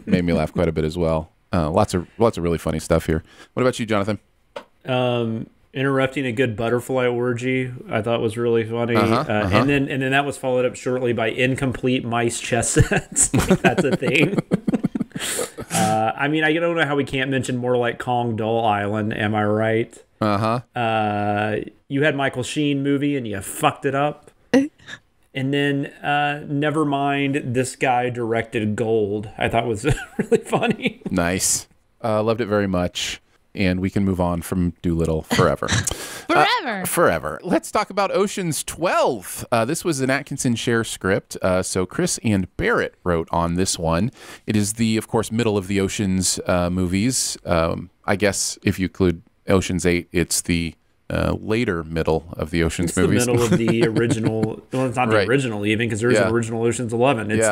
Made me laugh quite a bit as well. Lots of really funny stuff here. What about you, Jonathan? Interrupting a good butterfly orgy, I thought was really funny. And then that was followed up shortly by incomplete mice chess sets. That's a thing. I don't know how we can't mention more like Kong Doll Island. Am I right? You had Michael Sheen movie and you fucked it up. And then never mind, this guy directed Gold. I thought was really funny. Nice. Loved it very much. And we can move on from Dolittle forever. Forever. Let's talk about Ocean's 12. This was an Atkinson Share script. So Chris and Barrett wrote on this one. It is of course, middle of the Ocean's movies. I guess if you include Ocean's 8, it's the later middle of the Ocean's movies. The middle of the original. Well, it's not the original even, because there's an original Ocean's 11. It's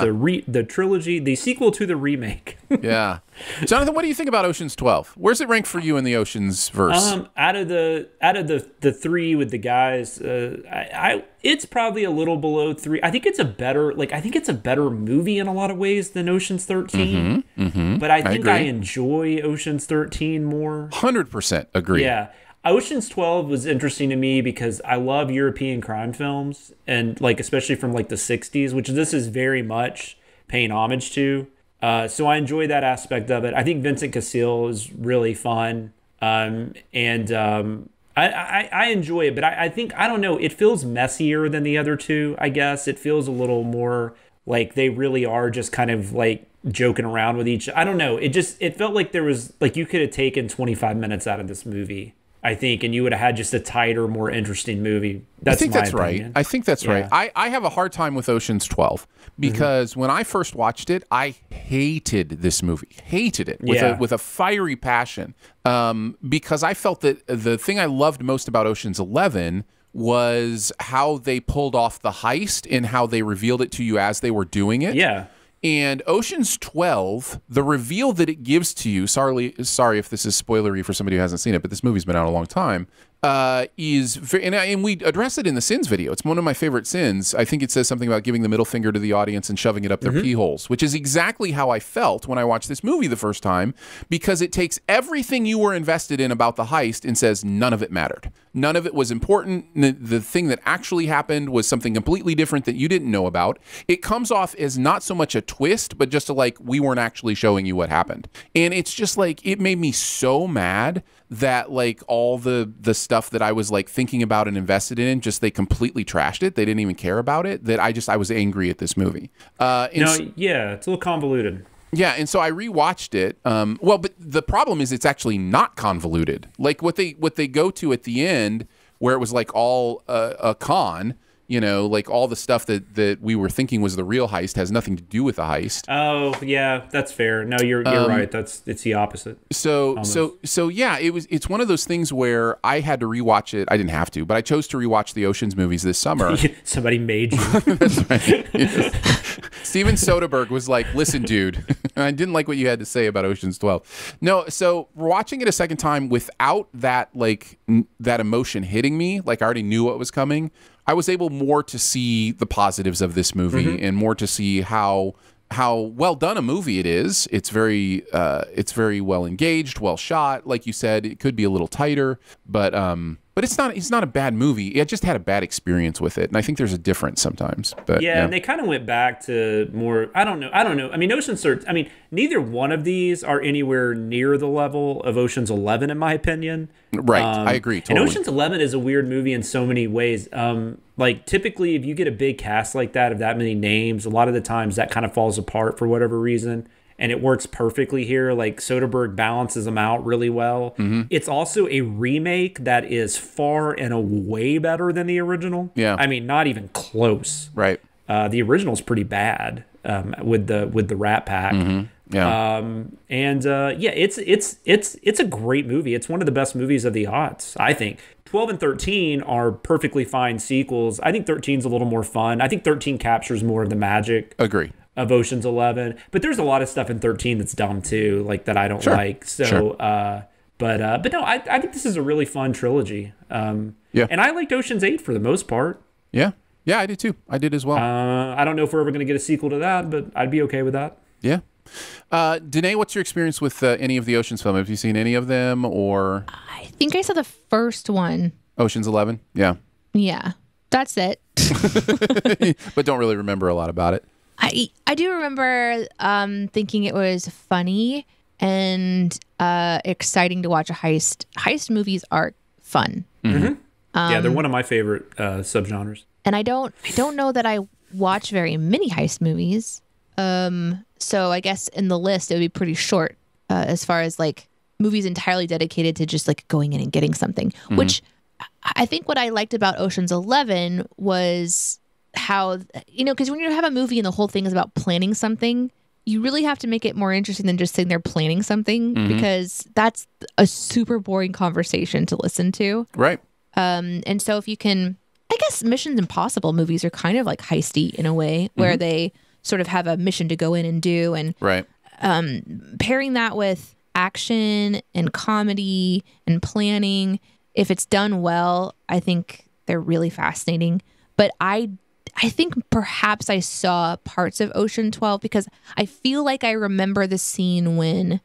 the trilogy, the sequel to the remake. Yeah. Jonathan, what do you think about Ocean's 12? Where's it rank for you in the Ocean's verse? Out of the three with the guys, it's probably a little below 3. I think it's a better movie in a lot of ways than Ocean's 13. But I think I enjoy Ocean's 13 more. 100% agree. Yeah. Ocean's 12 was interesting to me because I love European crime films, and especially from the 60s, which this is very much paying homage to. So I enjoy that aspect of it. I think Vincent Cassel is really fun, I enjoy it. But I think, I don't know, it feels messier than the other two. I guess it feels a little more like they really are just kind of joking around with each. I don't know. It felt like there was you could have taken 25 minutes out of this movie, I think, and you would have had just a tighter, more interesting movie. I think that's right. I have a hard time with Ocean's 12 because when I first watched it, I hated this movie. Hated it with a fiery passion because I felt that the thing I loved most about Ocean's 11 was how they pulled off the heist and how they revealed it to you as they were doing it. Yeah. And Ocean's 12, the reveal that it gives to you, sorry if this is spoilery for somebody who hasn't seen it, but this movie's been out a long time, is very, and we address it in the Sins video. It's one of my favorite sins. I think it says something about giving the middle finger to the audience and shoving it up their pee holes, which is exactly how I felt when I watched this movie the first time, because it takes everything you were invested in about the heist and says none of it mattered. None of it was important. The thing that actually happened was something completely different that you didn't know about. It comes off as not so much a twist, but just we weren't actually showing you what happened. And it's just it made me so mad that all the stuff that I was thinking about and invested in, just they completely trashed it. They didn't even care about it. That I was angry at this movie. It's a little convoluted. Yeah, and so I rewatched it. But the problem is it's actually not convoluted. What they go to at the end, where it was all a con. All the stuff that we were thinking was the real heist has nothing to do with the heist. Oh yeah, that's fair. No, you're right. It's the opposite. So yeah, it's one of those things where I had to rewatch it. I didn't have to, but I chose to rewatch the Ocean's movies this summer. Somebody made you. That's right. Yes. Steven Soderbergh was like, "Listen, dude, I didn't like what you had to say about Ocean's 12." No, so watching it a second time without that that emotion hitting me, I already knew what was coming. I was able more to see the positives of this movie and more to see how well done a movie it is. It's very well engaged, well shot. Like you said, it could be a little tighter, but it's not a bad movie. I just had a bad experience with it, and I think there's a difference sometimes. But yeah, and they kind of went back to more. I don't know. I mean, Ocean's 13. I mean, neither one of these are anywhere near the level of Ocean's 11, in my opinion. Right, I agree. Totally. And Ocean's 11 is a weird movie in so many ways. Typically, if you get a big cast like that of that many names, a lot of the times that kind of falls apart for whatever reason. And it works perfectly here. Soderbergh balances them out really well. It's also a remake that is far and away better than the original. Yeah. I mean, not even close. Right. The original's pretty bad. with the Rat Pack. Yeah. It's a great movie. It's one of the best movies of the aughts, I think. 12 and 13 are perfectly fine sequels. I think 13's a little more fun. I think 13 captures more of the magic. Agree. Of Ocean's 11, but there's a lot of stuff in 13 that's dumb too, like that I don't like. So, but no, I think this is a really fun trilogy. And I liked Ocean's 8 for the most part. Yeah, I did too. I did as well. I don't know if we're ever going to get a sequel to that, but I'd be okay with that. Yeah. Danae, what's your experience with any of the Ocean's films? Have you seen any of them, or? I think I saw the first one. Ocean's 11. Yeah. Yeah, that's it. But don't really remember a lot about it. I do remember thinking it was funny and exciting to watch a heist. Heist movies are fun. Mm-hmm. Yeah, they're one of my favorite subgenres. And I don't know that I watch very many heist movies. So I guess in the list it would be pretty short as far as like movies entirely dedicated to just like going in and getting something. Which I think what I liked about Ocean's 11 was how, because when you have a movie and the whole thing is about planning something, you really have to make it more interesting than just sitting there planning something, because that's a super boring conversation to listen to. Right. And so if you can, I guess Mission Impossible movies are kind of like heisty in a way, where they sort of have a mission to go in and do. And pairing that with action and comedy and planning, if it's done well, I think they're really fascinating. But I think perhaps I saw parts of Ocean 12 because I feel like I remember the scene when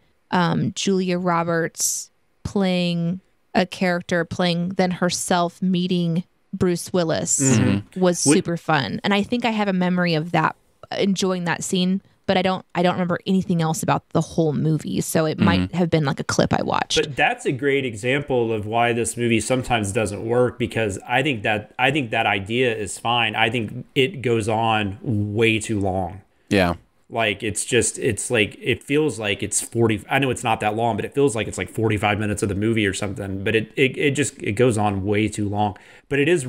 Julia Roberts playing a character, playing then herself meeting Bruce Willis was super fun. And I think I have a memory of that, enjoying that scene, but I don't remember anything else about the whole movie. So it might have been like a clip I watched. But that's a great example of why this movie sometimes doesn't work, because I think that idea is fine. I think it goes on way too long. Yeah. Like it feels like it's 40. I know it's not that long, but it feels like it's like 45 minutes of the movie or something. But it goes on way too long. But it is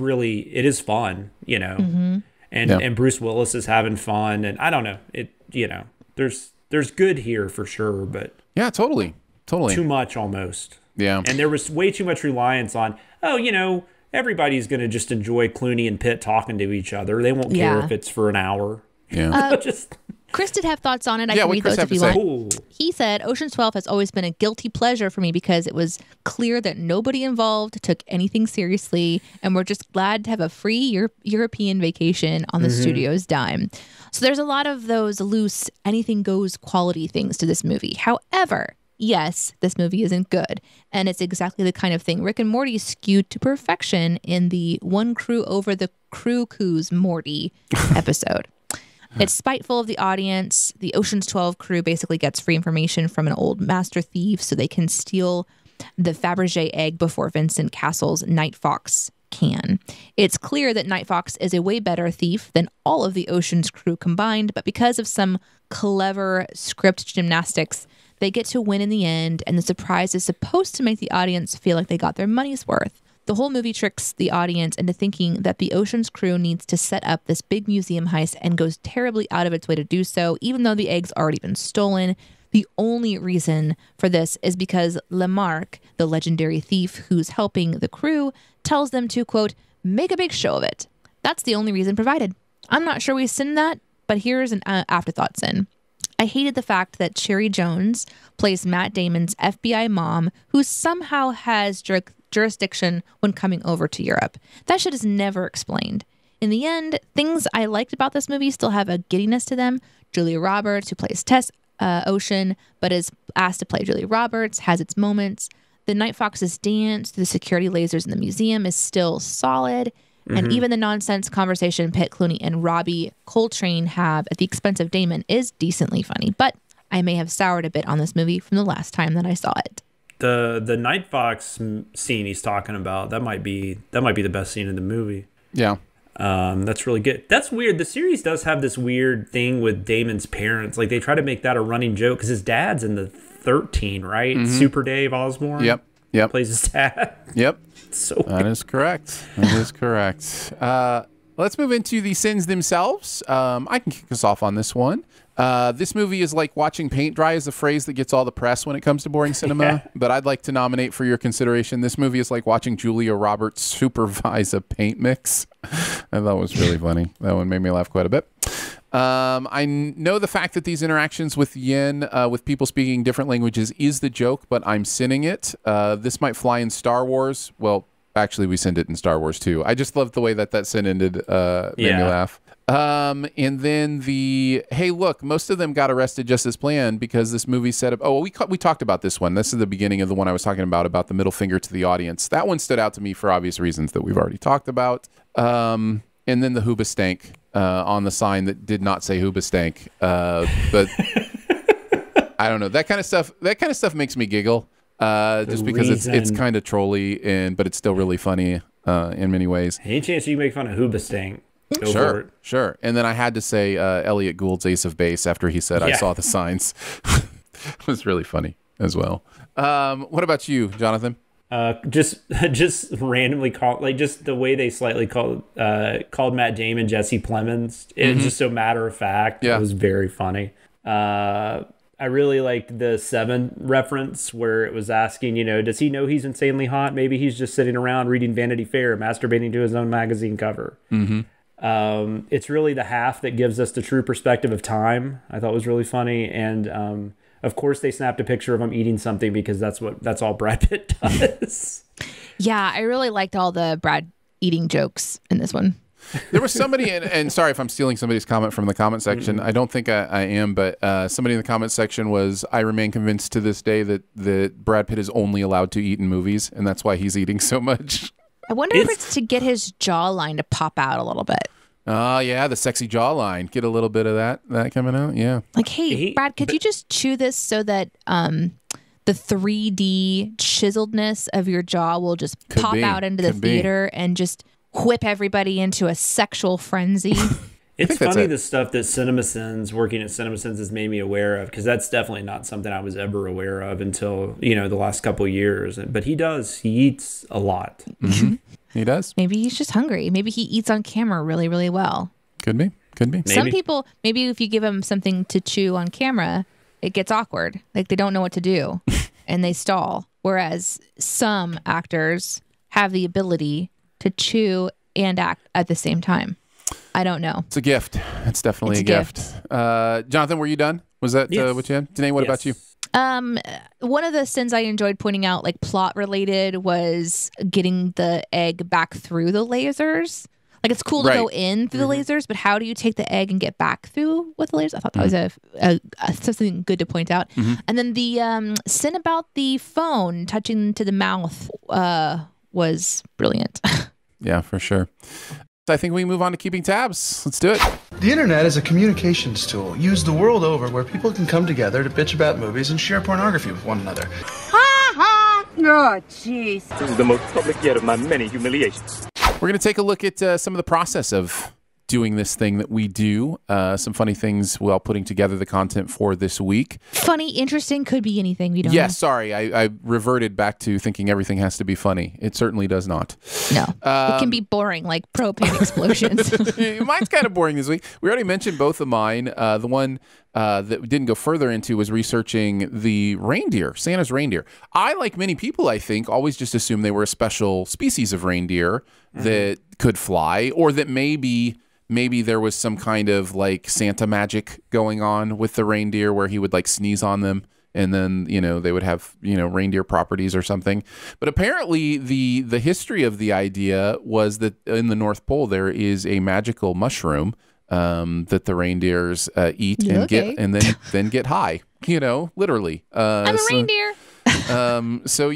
fun, And Bruce Willis is having fun, and I don't know. There's good here for sure, but yeah, totally. Too much almost. Yeah. And there was way too much reliance on, everybody's going to just enjoy Clooney and Pitt talking to each other. They won't care if it's for an hour. Yeah. Chris did have thoughts on it. I can read those if you want. Cool. He said, Ocean's 12 has always been a guilty pleasure for me because it was clear that nobody involved took anything seriously, and we're just glad to have a free European vacation on the studio's dime. So there's a lot of those loose, anything goes quality things to this movie. However, yes, this movie isn't good, and it's exactly the kind of thing Rick and Morty skewed to perfection in the One Crew Over the Crew Coos Morty episode. It's spiteful of the audience. The Ocean's 12 crew basically gets free information from an old master thief so they can steal the Fabergé egg before Vincent Castle's Night Fox can. It's clear that Night Fox is a way better thief than all of the Ocean's crew combined, but because of some clever script gymnastics, they get to win in the end, and the surprise is supposed to make the audience feel like they got their money's worth. The whole movie tricks the audience into thinking that the Ocean's crew needs to set up this big museum heist and goes terribly out of its way to do so, even though the egg's already been stolen. The only reason for this is because Lamarck, the legendary thief who's helping the crew, tells them to, quote, make a big show of it. That's the only reason provided. I'm not sure we sinned that, but here's an afterthought sin. I hated the fact that Cherry Jones plays Matt Damon's FBI mom, who somehow has jurisdiction when coming over to Europe. That shit is never explained. In the end, things I liked about this movie still have a giddiness to them. Julia Roberts, who plays Tess Ocean, but is asked to play Julia Roberts, has its moments. The Night Fox's dance to the security lasers in the museum is still solid. And even the nonsense conversation Pitt, Clooney, and Robbie Coltrane have at the expense of Damon is decently funny. But I may have soured a bit on this movie from the last time that I saw it. The Night Fox scene he's talking about, that might be the best scene in the movie. Yeah. That's really good. That's weird. The series does have this weird thing with Damon's parents. Like, they try to make that a running joke because his dad's in the 13, right? Super Dave Osborne. Yep. Plays his dad. Yep. So that is correct. That is correct. Let's move into the sins themselves. I can kick us off on this one. This movie is like watching paint dry is a phrase that gets all the press when it comes to boring cinema, but I'd like to nominate for your consideration. This movie is like watching Julia Roberts supervise a paint mix. I thought it was really funny. That one made me laugh quite a bit. I know the fact that these interactions with Yen, with people speaking different languages, is the joke, but I'm sinning it. This might fly in Star Wars. Well, actually, we sinned it in Star Wars too. I just loved the way that sin ended. Made me laugh. And then hey, look, most of them got arrested just as planned because this movie set up. Oh, we talked about this one. This is the beginning of the one I was talking about the middle finger to the audience. That one stood out to me for obvious reasons that we've already talked about. And then the Hoobastank on the sign that did not say Hoobastank. But I don't know, that kind of stuff makes me giggle. Just because it's kind of trolly but it's still really funny in many ways. Any chance you can make fun of Hoobastank? Sure. And then I had to say Elliot Gould's Ace of Base after he said, I saw the signs. It was really funny as well. What about you, Jonathan? Just randomly just the way they slightly called Matt Damon Jesse Plemons. It was just so matter of fact. Yeah. It was very funny. I really liked the Seven reference where it was asking, does he know he's insanely hot? Maybe he's just sitting around reading Vanity Fair, masturbating to his own magazine cover. Mm-hmm. It's really the half that gives us the true perspective of time. I thought was really funny. And of course, they snapped a picture of him eating something because that's all Brad Pitt does. Yeah, I really liked all the Brad eating jokes in this one. There was somebody, and sorry if I'm stealing somebody's comment from the comment section. I don't think I am, but somebody in the comment section I remain convinced to this day that Brad Pitt is only allowed to eat in movies, and that's why he's eating so much. I wonder if it's to get his jawline to pop out a little bit. Oh, yeah, the sexy jawline. Get a little bit of that coming out, yeah. Like, hey, Brad, could you just chew this so that the 3D chiseledness of your jaw will just pop out into the theater and just whip everybody into a sexual frenzy? It's funny the stuff that CinemaSins, working at CinemaSins, has made me aware of, because that's definitely not something I was ever aware of until, the last couple of years. But he eats a lot. Mm-hmm. He does. Maybe he's just hungry. Maybe he eats on camera really, really well. Could be. Maybe. Some people, maybe if you give them something to chew on camera, it gets awkward. Like they don't know what to do and they stall. Whereas some actors have the ability to chew and act at the same time. I don't know. It's a gift. It's definitely a gift. Jonathan, were you done? Was that what you had? Danae, what about you? One of the sins I enjoyed pointing out, like plot related, was getting the egg back through the lasers. Like it's cool to go in through the lasers, but how do you take the egg and get back through with the lasers? I thought that was something good to point out. And then the sin about the phone touching to the mouth was brilliant. Yeah, for sure. I think we can move on to keeping tabs. Let's do it. The internet is a communications tool used the world over where people can come together to bitch about movies and share pornography with one another. Ha ha! Oh, jeez. This is the most public yet of my many humiliations. We're going to take a look at some of the process of doing this thing that we do. Some funny things while putting together the content for this week. Funny, interesting, could be anything. We don't know. Sorry. I reverted back to thinking everything has to be funny. It certainly does not. No. It can be boring, like propane explosions. Mine's kind of boring this week. We already mentioned both of mine. The one that we didn't go further into was researching the reindeer, Santa's reindeer. I, like many people, I think, always just assumed they were a special species of reindeer that could fly, or that maybe there was some kind of like Santa magic going on with the reindeer where he would like sneeze on them and then, they would have, reindeer properties or something. But apparently the history of the idea was that in the North Pole, there is a magical mushroom that the reindeers eat and get, and then get high, literally. I'm a reindeer. So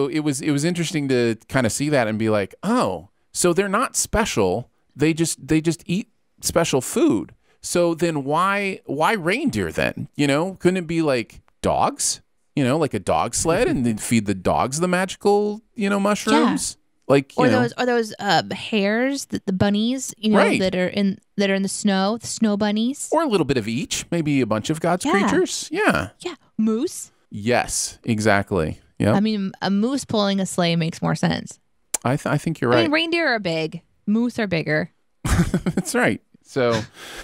it was interesting to kind of see that and be like, oh, so they're not special. They just eat special food. So then why reindeer then? Couldn't it be like dogs? Like a dog sled, and then feed the dogs the magical, mushrooms? Yeah. Those hares, the bunnies, that are in the snow bunnies. Or a little bit of each, maybe a bunch of God's creatures. Yeah. Yeah. Moose. Yes, exactly. Yeah. I mean, a moose pulling a sleigh makes more sense. I think you're right. I mean, reindeer are big. Moose are bigger. That's right. So,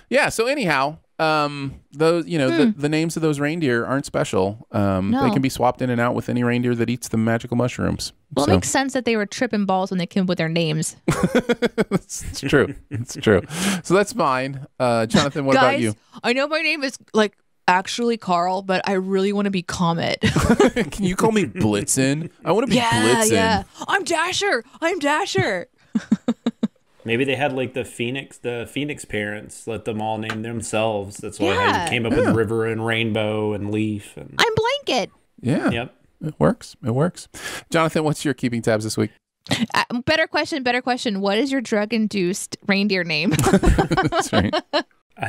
yeah. So anyhow, those the names of those reindeer aren't special. They can be swapped in and out with any reindeer that eats the magical mushrooms. Well, it makes sense that they were tripping balls when they came up with their names. It's true. It's true. So that's mine. Jonathan, what about you? I know my name is like actually Carl, but I really want to be Comet. Can you call me Blitzen? I want to be Blitzen. Yeah. I'm Dasher. Maybe they had like the Phoenix parents let them all name themselves. That's why I came up with River and Rainbow and Leaf. And I'm Blanket. Yeah. Yep. It works. Jonathan, what's your keeping tabs this week? Better question. What is your drug-induced reindeer name? That's right.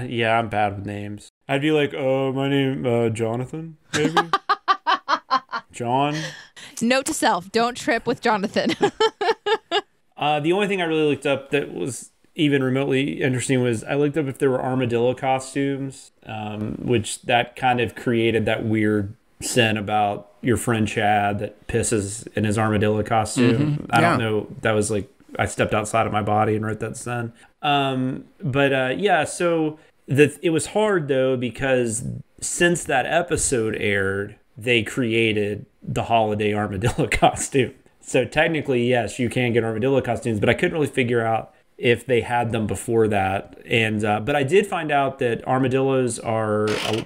Yeah, I'm bad with names. I'd be like, my name, Jonathan, maybe? John? Note to self, don't trip with Jonathan. The only thing I really looked up that was even remotely interesting was I looked up if there were armadillo costumes, which that kind of created that weird sin about your friend Chad that pisses in his armadillo costume. Mm-hmm. I don't know. That was like, I stepped outside of my body and wrote that sin. So it was hard though, because since that episode aired, they created the Holiday Armadillo costume. So technically, yes, you can get armadillo costumes, but I couldn't really figure out if they had them before that. And but I did find out that armadillos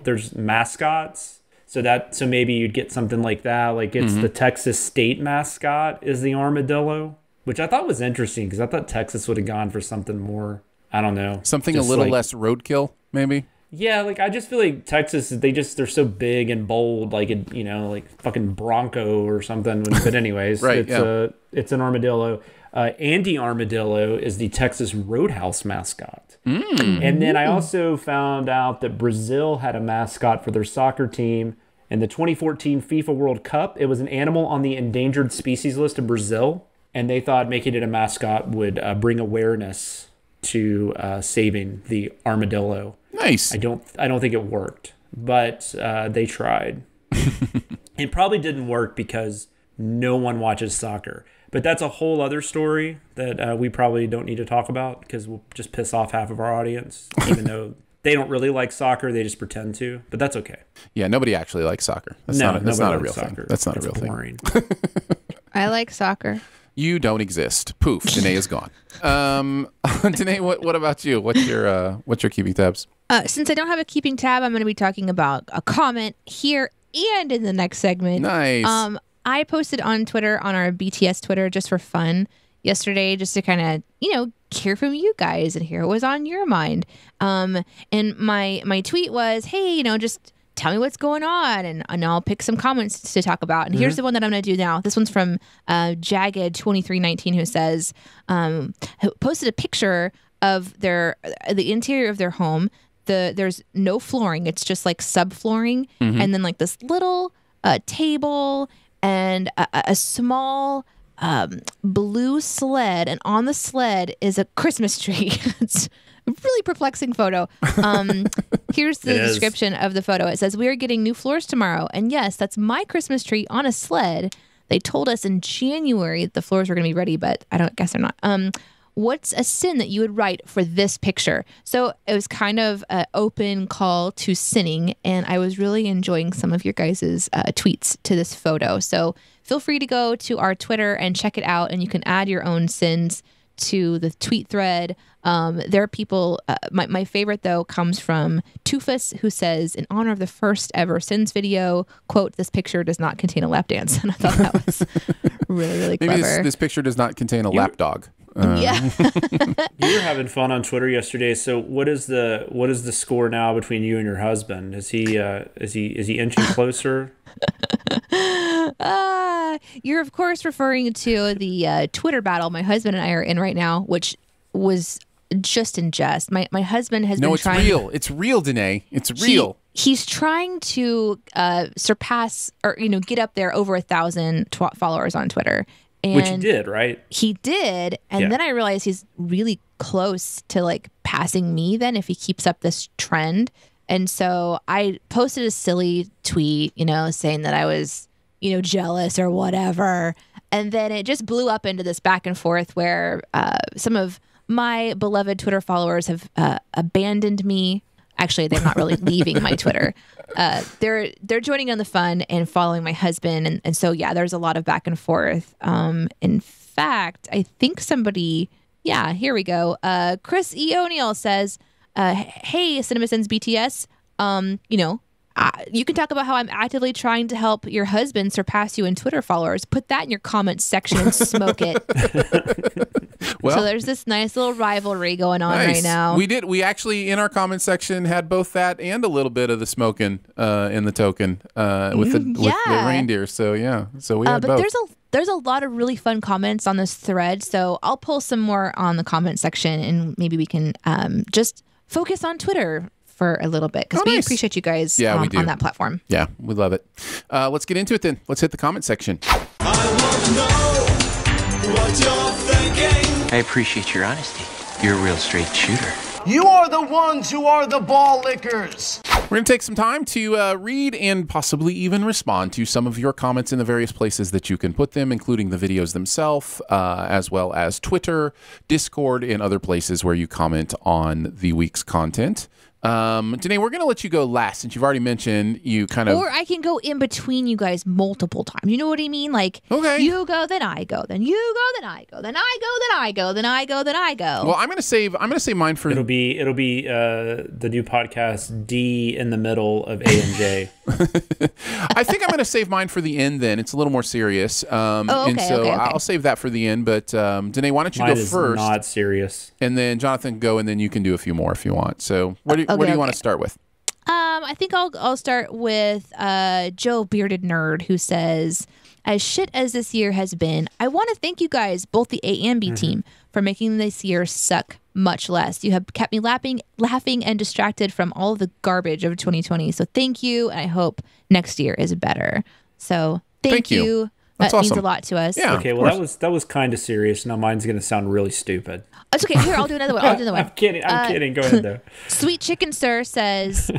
there's mascots. So maybe you'd get something like that. Like it's the Texas state mascot is the armadillo, which I thought was interesting because I thought Texas would have gone for something more, I don't know. Something a little less roadkill, maybe? Yeah, like I just feel like Texas, they're so big and bold, like like fucking Bronco or something. But anyways, right, it's an armadillo. Andy Armadillo is the Texas Roadhouse mascot. And then I also found out that Brazil had a mascot for their soccer team in the 2014 FIFA World Cup. It was an animal on the endangered species list of Brazil, and they thought making it a mascot would bring awareness to saving the armadillo. Nice. I don't think it worked, but they tried. It probably didn't work because no one watches soccer. But that's a whole other story that we probably don't need to talk about because we'll just piss off half of our audience, even though they don't really like soccer. They just pretend to, but that's okay. Yeah, nobody actually likes soccer. That's not a real thing. That's not a real boring thing. I like soccer. You don't exist. Poof. Danae is gone. Danae, what about you? What's your keeping tabs? Since I don't have a keeping tab, I'm going to be talking about a comment here and in the next segment. Nice. I posted on Twitter, on our BTS Twitter, just for fun yesterday, just to kind of, hear from you guys and hear what was on your mind. And my tweet was, hey, just tell me what's going on, and I'll pick some comments to talk about. And here's the one that I'm going to do now. This one's from Jagged2319, who says, who posted a picture of the interior of their home. There's no flooring. It's just like subflooring. And then like this little table and a small blue sled, and on the sled is a Christmas tree. It's a really perplexing photo. Here's the description of the photo. It says, "We are getting new floors tomorrow, and yes, that's my Christmas tree on a sled. They told us in January that the floors were going to be ready, but I don't guess they're not. What's a sin that you would write for this picture?" So it was kind of an open call to sinning, and I was really enjoying some of your guys' tweets to this photo. So feel free to go to our Twitter and check it out, and you can add your own sins to the tweet thread. There are people, my favorite though comes from Toofus, who says, "In honor of the first ever Sins video, quote, this picture does not contain a lap dance." And I thought that was really, really clever. Maybe this picture does not contain a lap dog. Yeah. You were having fun on Twitter yesterday. So what is the score now between you and your husband? Is he inching closer? You're of course referring to the Twitter battle my husband and I are in right now, which was just in jest. My husband has been trying. No, it's real. It's real, Danae. It's real. He's trying to surpass or get up there over 1,000 followers on Twitter. And which he did, right? He did. And then I realized he's really close to like passing me then if he keeps up this trend. And so I posted a silly tweet, saying that I was, jealous or whatever. And then it just blew up into this back and forth where some of my beloved Twitter followers have abandoned me. Actually, they're not really leaving my Twitter. They're joining on the fun and following my husband. And so, yeah, there's a lot of back and forth. In fact, I think somebody, here we go. Chris E. O'Neill says, hey, CinemaSins BTS, you can talk about how I'm actively trying to help your husband surpass you in Twitter followers. Put that in your comments section and smoke it. Well, so there's this nice little rivalry going on right now. We actually, in our comment section, had both that and a little bit of the smoking in the token with the reindeer. So, yeah. So we had both. There's a lot of really fun comments on this thread. So I'll pull some more on the comment section, and maybe we can just focus on Twitter for a little bit, because we appreciate you guys on that platform. Yeah, we love it. Let's get into it then. Let's hit the comment section. I want to know what you're thinking. I appreciate your honesty. You're a real straight shooter. You are the ones who are the ball lickers. We're going to take some time to read and possibly even respond to some of your comments in the various places that you can put them, including the videos themselves, as well as Twitter, Discord, and other places where you comment on the week's content. Danae, we're going to let you go last, since you've already mentioned you kind of... Or I can go in between you guys multiple times. You know what I mean? Like, you go, then I go, then you go, then I go, then I go, then I go, then I go, then I go. Well, I'm going to save mine for... It'll be the new podcast D in the middle of A and J. I think I'm going to save mine for the end then. It's a little more serious. Okay. I'll save that for the end. But Danae, why don't you go first? Mine is not serious. And then Jonathan, go, and then you can do a few more if you want. So what do you want to start with? I think I'll start with Joe Bearded Nerd, who says, as shit as this year has been, I want to thank you guys, both the A and B team, for making this year suck much less. You have kept me laughing and distracted from all of the garbage of 2020. So thank you, and I hope next year is better. So thank you. That's that awesome. means a lot to us. Yeah, okay, well that was kind of serious. Now mine's going to sound really stupid. It's okay. Here, I'll do another one. I'm kidding. Go ahead, though. Sweet Chicken Sir says,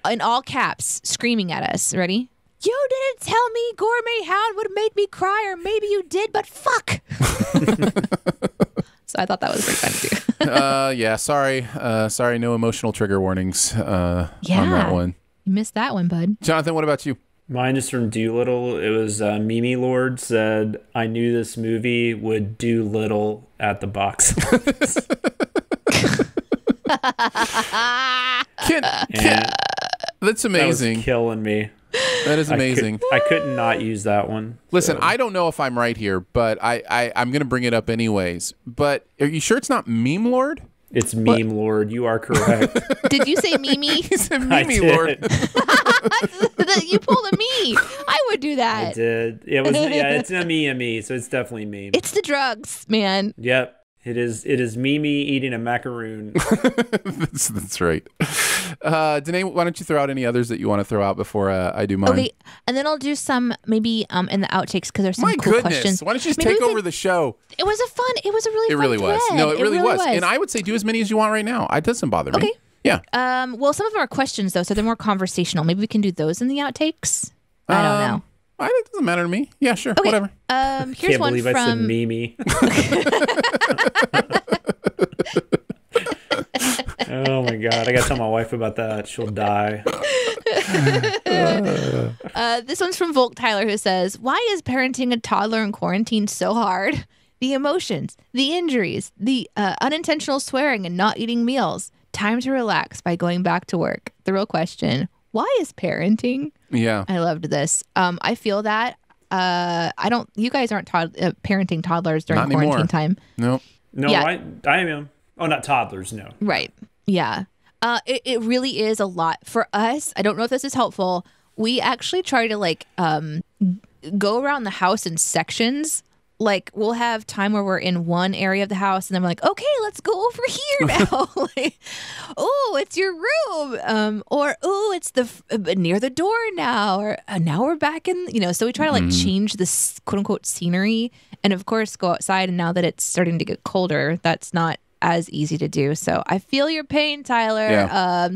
in all caps, screaming at us. Ready? You didn't tell me Gourmet Hound would make me cry, or maybe you did, but fuck. So I thought that was pretty fun too. Yeah. Sorry. No emotional trigger warnings on that one. You missed that one, bud. Jonathan, what about you? Mine is from Dolittle. It was Mimi Lord said, I knew this movie would do little at the box office. That's amazing. That was killing me. That is amazing. I could not use that one. Listen, I don't know if I'm right here, but I'm going to bring it up anyways. But are you sure it's not Meme Lord? It's Meme Lord. You are correct. Did you say Mimi? He said Mimi Lord. You pulled a me. I would do that. I did. It was it's a me, so it's definitely meme. It's the drugs, man. Yep. It is Mimi eating a macaroon. That's right. Danae, why don't you throw out any others that you want to throw out before I do mine? Okay, and then I'll do some maybe in the outtakes, because there's some cool questions. Why don't you just take over the show? It was a really fun was. thread. No, it really was. And I would say do as many as you want right now. It doesn't bother me. Okay. Yeah. Well, some of them are questions though, so they're more conversational. Maybe we can do those in the outtakes. I don't know. It doesn't matter to me. Yeah, sure. Okay. Whatever. Here's Can't one believe from... I said Mimi. Oh my god, I gotta tell my wife about that. She'll die. This one's from Volk Tyler, who says, why is parenting a toddler in quarantine so hard? The emotions, the injuries, the unintentional swearing and not eating meals. Time to relax by going back to work. The real question, why is parenting? Yeah. I loved this. I feel that. You guys aren't parenting toddlers during not quarantine anymore. Time. No. No, yeah. I am. Oh, not toddlers, no. Right. Yeah. It really is a lot. For us, I don't know if this is helpful. We actually try to go around the house in sections. Like, we'll have time where we're in one area of the house, and then we're like, okay, let's go over here now. Oh, it's your room. Or, oh, it's near the door now. Or now we're back in, so we try to change this quote unquote scenery. And of course, go outside. And now that it's starting to get colder, that's not as easy to do. So I feel your pain, Tyler. Yeah.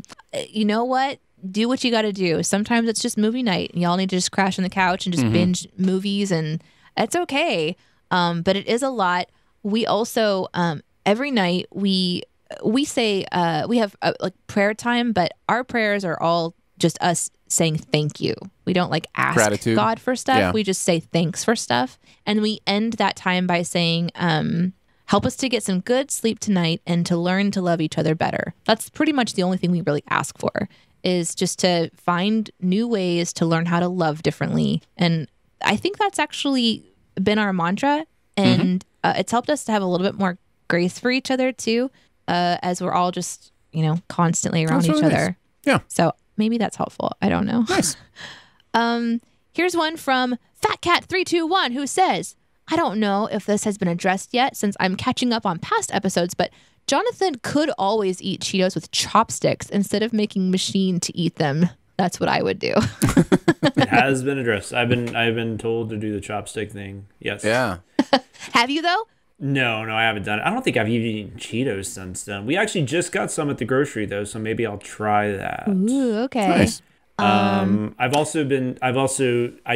You know what? Do what you got to do. Sometimes it's just movie night. And y'all need to just crash on the couch and just binge movies, and it's okay. But it is a lot. We also, every night we say we have like prayer time, but our prayers are all just us saying thank you. We don't like ask Gratitude. God for stuff. Yeah. We just say thanks for stuff. And we end that time by saying, help us to get some good sleep tonight and to learn to love each other better. That's pretty much the only thing we really ask for, is just to find new ways to learn how to love differently. And I think that's actually been our mantra. And it's helped us to have a little bit more grace for each other too, as we're all just, constantly around each other. Yeah. So maybe that's helpful. I don't know. Nice. Here's one from FatCat321 who says, I don't know if this has been addressed yet since I'm catching up on past episodes, but Jonathan could always eat Cheetos with chopsticks instead of making Machine to eat them. That's what I would do. It has been addressed. I've been told to do the chopstick thing. Yes. Yeah. Have you though? No, I haven't done it. I don't think I've even eaten Cheetos since then. We actually just got some at the grocery though, so maybe I'll try that. Ooh, okay. Nice. I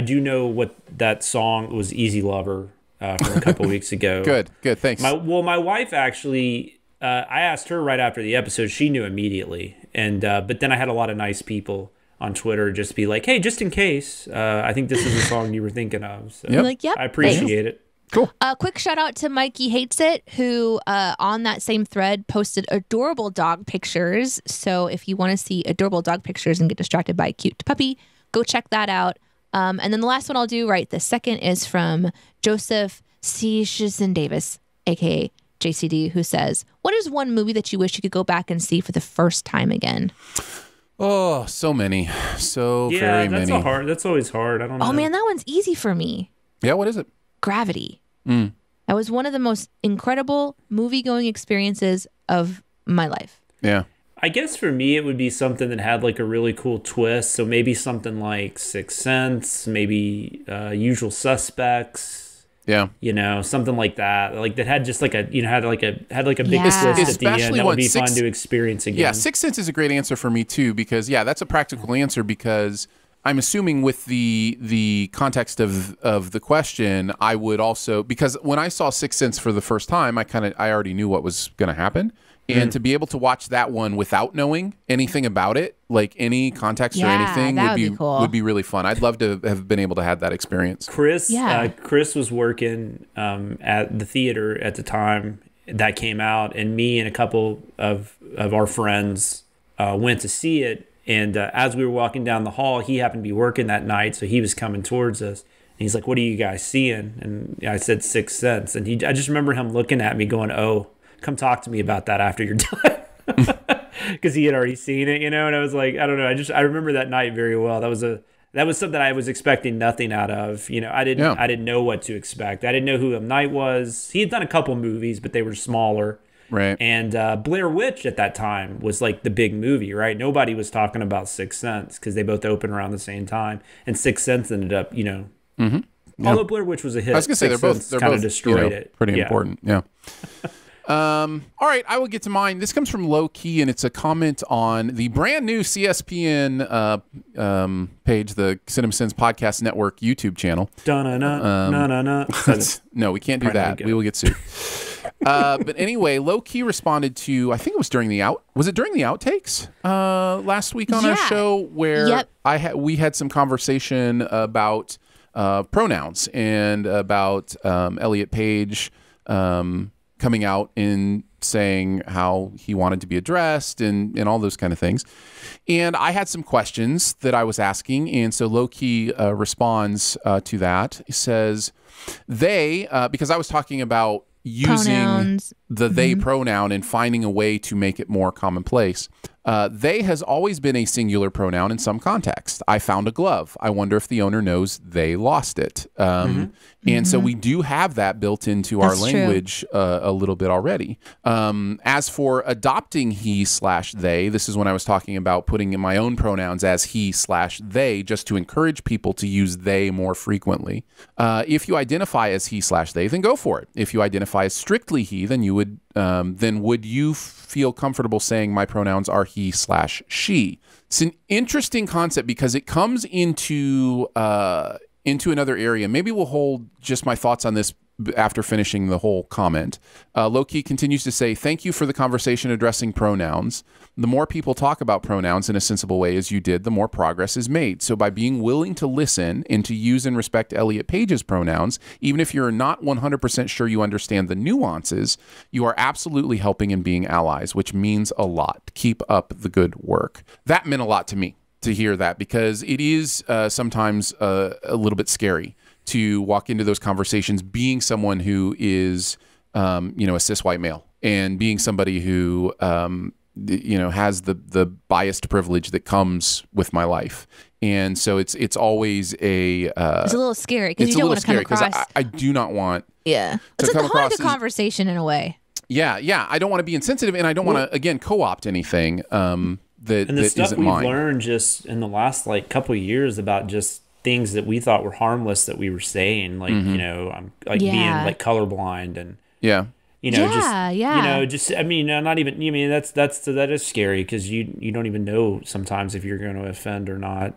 do know what that song was, Easy Lover, from a couple weeks ago. Good, thanks. My wife actually, I asked her right after the episode, she knew immediately. And but then I had a lot of nice people on Twitter just be like, hey, just in case, I think this is the song you were thinking of. So Like, yep, I appreciate it. Cool. Quick shout out to Mikey Hates It, who on that same thread posted adorable dog pictures. So if you want to see adorable dog pictures and get distracted by a cute puppy, go check that out. And then the last one I'll do the second is from Joseph Seashin Davis, aka JCD, who says, what is one movie that you wish you could go back and see for the first time again? Oh, so many. Very many. That's always hard. I don't know. Oh man, that one's easy for me. Yeah, what is it? Gravity. That was one of the most incredible movie-going experiences of my life. Yeah. I guess for me, it would be something that had like a really cool twist. So maybe something like Sixth Sense, maybe Usual Suspects. Yeah. Something like that. Like that had just like a, had like a big Yeah. twist at the end. That would be fun to experience again. Yeah, Sixth Sense is a great answer for me too, because that's a practical answer, because I'm assuming with the context of the question, I would also, because when I saw Sixth Sense for the first time, I already knew what was going to happen. And to be able to watch that one without knowing anything about it, like any context or anything, would be really fun. I'd love to have been able to have that experience. Chris was working at the theater at the time that came out, and me and a couple of our friends went to see it. And as we were walking down the hall, he happened to be working that night, so he was coming towards us. And he's like, "What are you guys seeing?" And I said, "Sixth Sense." And I just remember him looking at me, going, "Oh, come talk to me about that after you're done," because he had already seen it, And I was like, I don't know. I remember that night very well. That was something I was expecting nothing out of. I didn't know what to expect. I didn't know who M. Night was. He had done a couple movies, but they were smaller. Right. And Blair Witch at that time was like the big movie, right? Nobody was talking about Sixth Sense because they both opened around the same time. And Sixth Sense ended up, although Blair Witch was a hit. I was going to say, they're both kind of destroyed it. Pretty important. Yeah. All right, I will get to mine. This comes from Low Key, and it's a comment on the brand new CSPN page, the CinemaSins Podcast Network YouTube channel. No, we can't do that. We will get sued. But anyway, Low Key responded to, I think it was during the outtakes last week on our show, where we had some conversation about pronouns and about Elliot Page coming out and saying how he wanted to be addressed and all those kind of things. And I had some questions that I was asking, and so Low Key responds to that. He says, because I was talking about using pronouns. The they pronoun and finding a way to make it more commonplace. They has always been a singular pronoun in some context. I found a glove. I wonder if the owner knows they lost it. And so we do have that built into our language a little bit already. As for adopting he/they, this is when I was talking about putting in my own pronouns as he/they, just to encourage people to use they more frequently. If you identify as he/they, then go for it. If you identify as strictly he, then would you feel comfortable saying my pronouns are he/she? It's an interesting concept because it comes into another area. Maybe we'll hold just my thoughts on this after finishing the whole comment. Loki continues to say, thank you for the conversation addressing pronouns. The more people talk about pronouns in a sensible way as you did, the more progress is made. So by being willing to listen and to use and respect Elliot Page's pronouns, even if you're not 100% sure you understand the nuances, you are absolutely helping and being allies, which means a lot. Keep up the good work. That meant a lot to me to hear that, because it is sometimes a little bit scary to walk into those conversations being someone who is, a cis white male, and being somebody who, has the biased privilege that comes with my life. And so it's always it's a little scary because you don't want to come across. I do not want. Yeah, it's like a conversation in a way. Yeah. I don't want to be insensitive, and I don't want to again co-opt anything. And the stuff we've learned just in the last couple of years about just things that we thought were harmless that we were saying, being colorblind and that is scary because you don't even know sometimes if you're going to offend or not.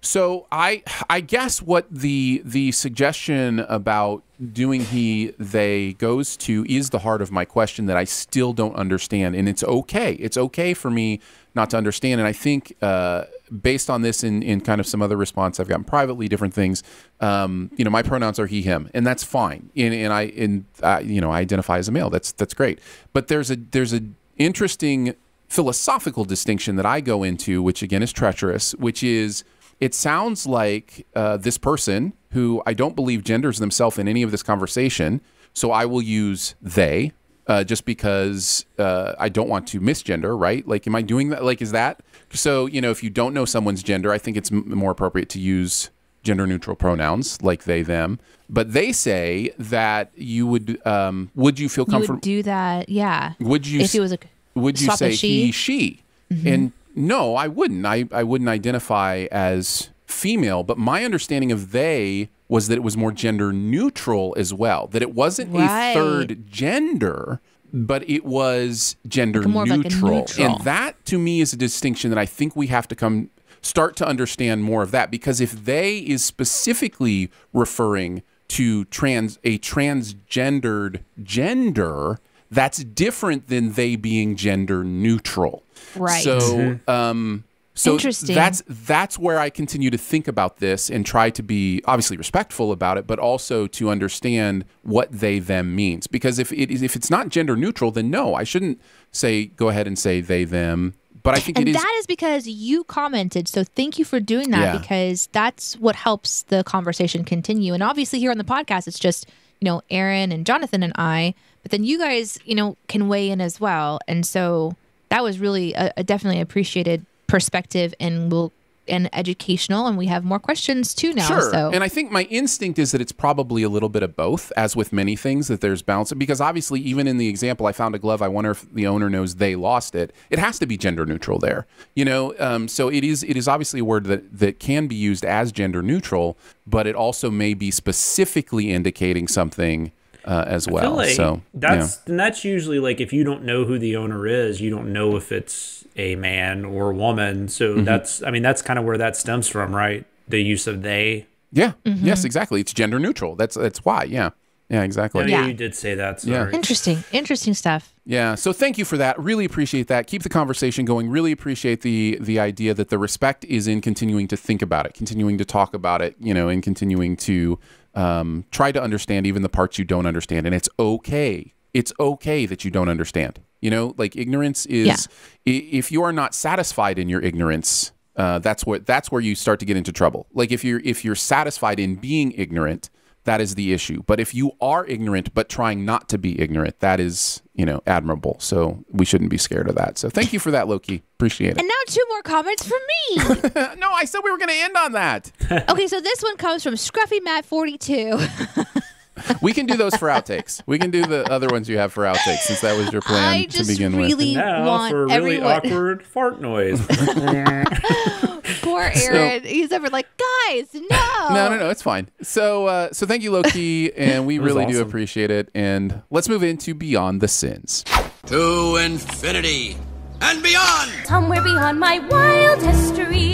So I guess what the suggestion about doing he, they goes to is the heart of my question that I still don't understand. And it's okay. It's okay for me not to understand. And I think based on this in kind of some other response I've gotten privately, different things, my pronouns are he, him, and that's fine. And I identify as a male. That's great. But there's a interesting philosophical distinction that I go into, which again is treacherous, which is, it sounds like this person who I don't believe genders themselves in any of this conversation, so I will use they just because I don't want to misgender, right? Like, am I doing that? Like, is that? So, if you don't know someone's gender, I think it's more appropriate to use gender-neutral pronouns like they, them. But they say that you would you feel comfortable? You would do that, yeah. Would you? If it was would you say he, she? Mm-hmm. And no, I wouldn't. I wouldn't identify as female, but my understanding of they was that it was more gender neutral as well, that it wasn't a third gender, but it was gender neutral. And that to me is a distinction that I think we have to start to understand more of that, because if they is specifically referring to a transgendered gender, that's different than they being gender neutral. Right. So, so interesting. That's where I continue to think about this and try to be obviously respectful about it, but also to understand what they, them means. Because if it's not gender neutral, then no, I shouldn't go ahead and say they, them. But I think it is. And that is because you commented. So thank you for doing that, because that's what helps the conversation continue. And obviously here on the podcast, it's just, Aaron and Jonathan and I, but then you guys, can weigh in as well. And so that was really a definitely appreciated perspective and educational, and we have more questions too now. Sure. So. And I think my instinct is that it's probably a little bit of both, as with many things, that there's balance. Because obviously, even in the example, I found a glove, I wonder if the owner knows they lost it. It has to be gender neutral there. So it is obviously a word that can be used as gender neutral, but it also may be specifically indicating something as well. I feel like so that's usually like, if you don't know who the owner is, you don't know if it's a man or a woman. So that's kind of where that stems from, right? The use of they. Yeah. Mm-hmm. Yes, exactly. It's gender neutral. That's why. Yeah. Yeah, exactly. Yeah, you did say that. Sorry. Yeah. Interesting stuff. Yeah. So thank you for that. Really appreciate that. Keep the conversation going. Really appreciate the idea that the respect is in continuing to think about it, continuing to talk about it, and continuing to try to understand even the parts you don't understand. And it's okay. It's okay that you don't understand. Ignorance is, if you are not satisfied in your ignorance, that's where you start to get into trouble. Like if you're satisfied in being ignorant, that is the issue. But if you are ignorant but trying not to be ignorant, that is, admirable. So we shouldn't be scared of that. So thank you for that, Loki. Appreciate it. And now 2 more comments from me. No, I said we were going to end on that. Okay, so this one comes from Scruffy Matt 42. We can do those for outtakes. We can do the other ones you have for outtakes, since that was your plan to begin with. I just really want for a really awkward fart noise. Poor Aaron. He's ever like, guys, no. No, it's fine. So thank you, Loki, and we really do appreciate it. And let's move into Beyond the Sins. To infinity and beyond. Somewhere beyond my wild history.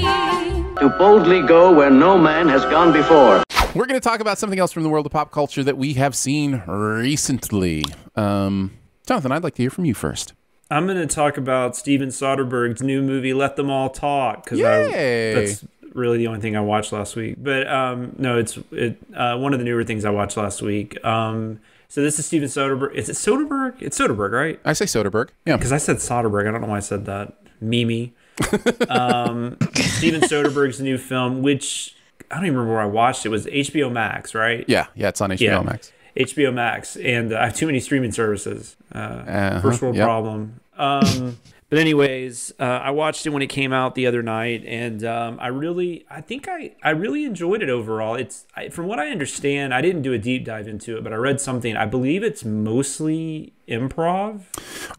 To boldly go where no man has gone before. We're going to talk about something else from the world of pop culture that we have seen recently. Jonathan, I'd like to hear from you first. I'm going to talk about Steven Soderbergh's new movie, Let Them All Talk, because that's really the only thing I watched last week. But no, it's one of the newer things I watched last week. So this is Steven Soderbergh. Is it Soderbergh? It's Soderbergh, right? I say Soderbergh. Yeah. Because I said Soderbergh. I don't know why I said that. Mimi. Steven Soderbergh's new film, which I don't even remember where I watched it. It was HBO Max, right? Yeah, it's on HBO Max. HBO Max. And I have too many streaming services. First world problem. But anyways, I watched it when it came out the other night, and I really enjoyed it overall. From what I understand, I didn't do a deep dive into it, but I read something. I believe it's mostly improv.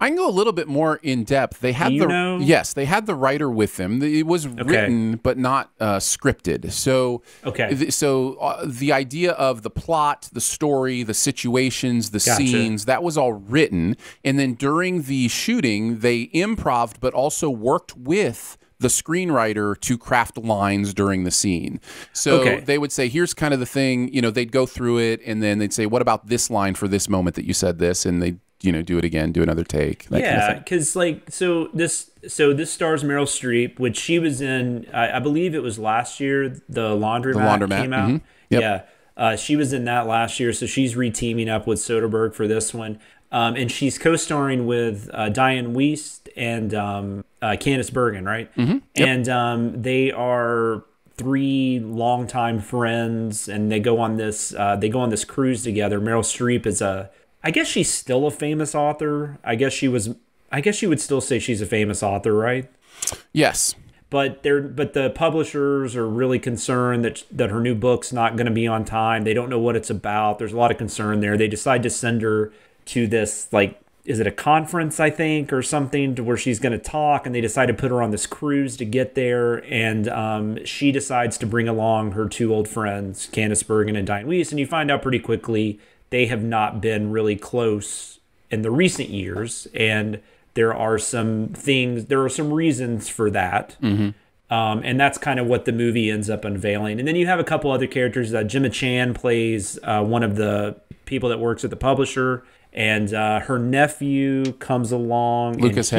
I can go a little bit more in depth. They had they had the writer with them. It was written but not scripted. So the idea of the plot, the story, the situations, the scenes, that was all written, and then during the shooting they improv'd but also worked with the screenwriter to craft lines during the scene. So they would say, here's kind of the thing, they'd go through it, and then they'd say, what about this line for this moment that you said this? And they'd do it again, do another take. Because so this stars Meryl Streep, which she was in. I believe it was last year. The Laundromat came out. Mm-hmm. Yep. Yeah, she was in that last year, so she's re-teaming up with Soderbergh for this one, and she's co-starring with Diane Wiest and Candice Bergen, right? Mm-hmm. Yep. And they are 3 longtime friends, and they go on this cruise together. Meryl Streep is I guess she's still a famous author. I guess you would still say she's a famous author, right? Yes. But the publishers are really concerned that her new book's not going to be on time. They don't know what it's about. There's a lot of concern there. They decide to send her to this, is it a conference, I think, or something, to where she's going to talk, and they decide to put her on this cruise to get there, and she decides to bring along her 2 old friends, Candice Bergen and Diane Wiest, and you find out pretty quickly they have not been really close in the recent years, and there are some reasons for that. Mm-hmm. And that's kind of what the movie ends up unveiling. And then you have a couple other characters. Gemma Chan plays one of the people that works at the publisher, and her nephew comes along. Lucas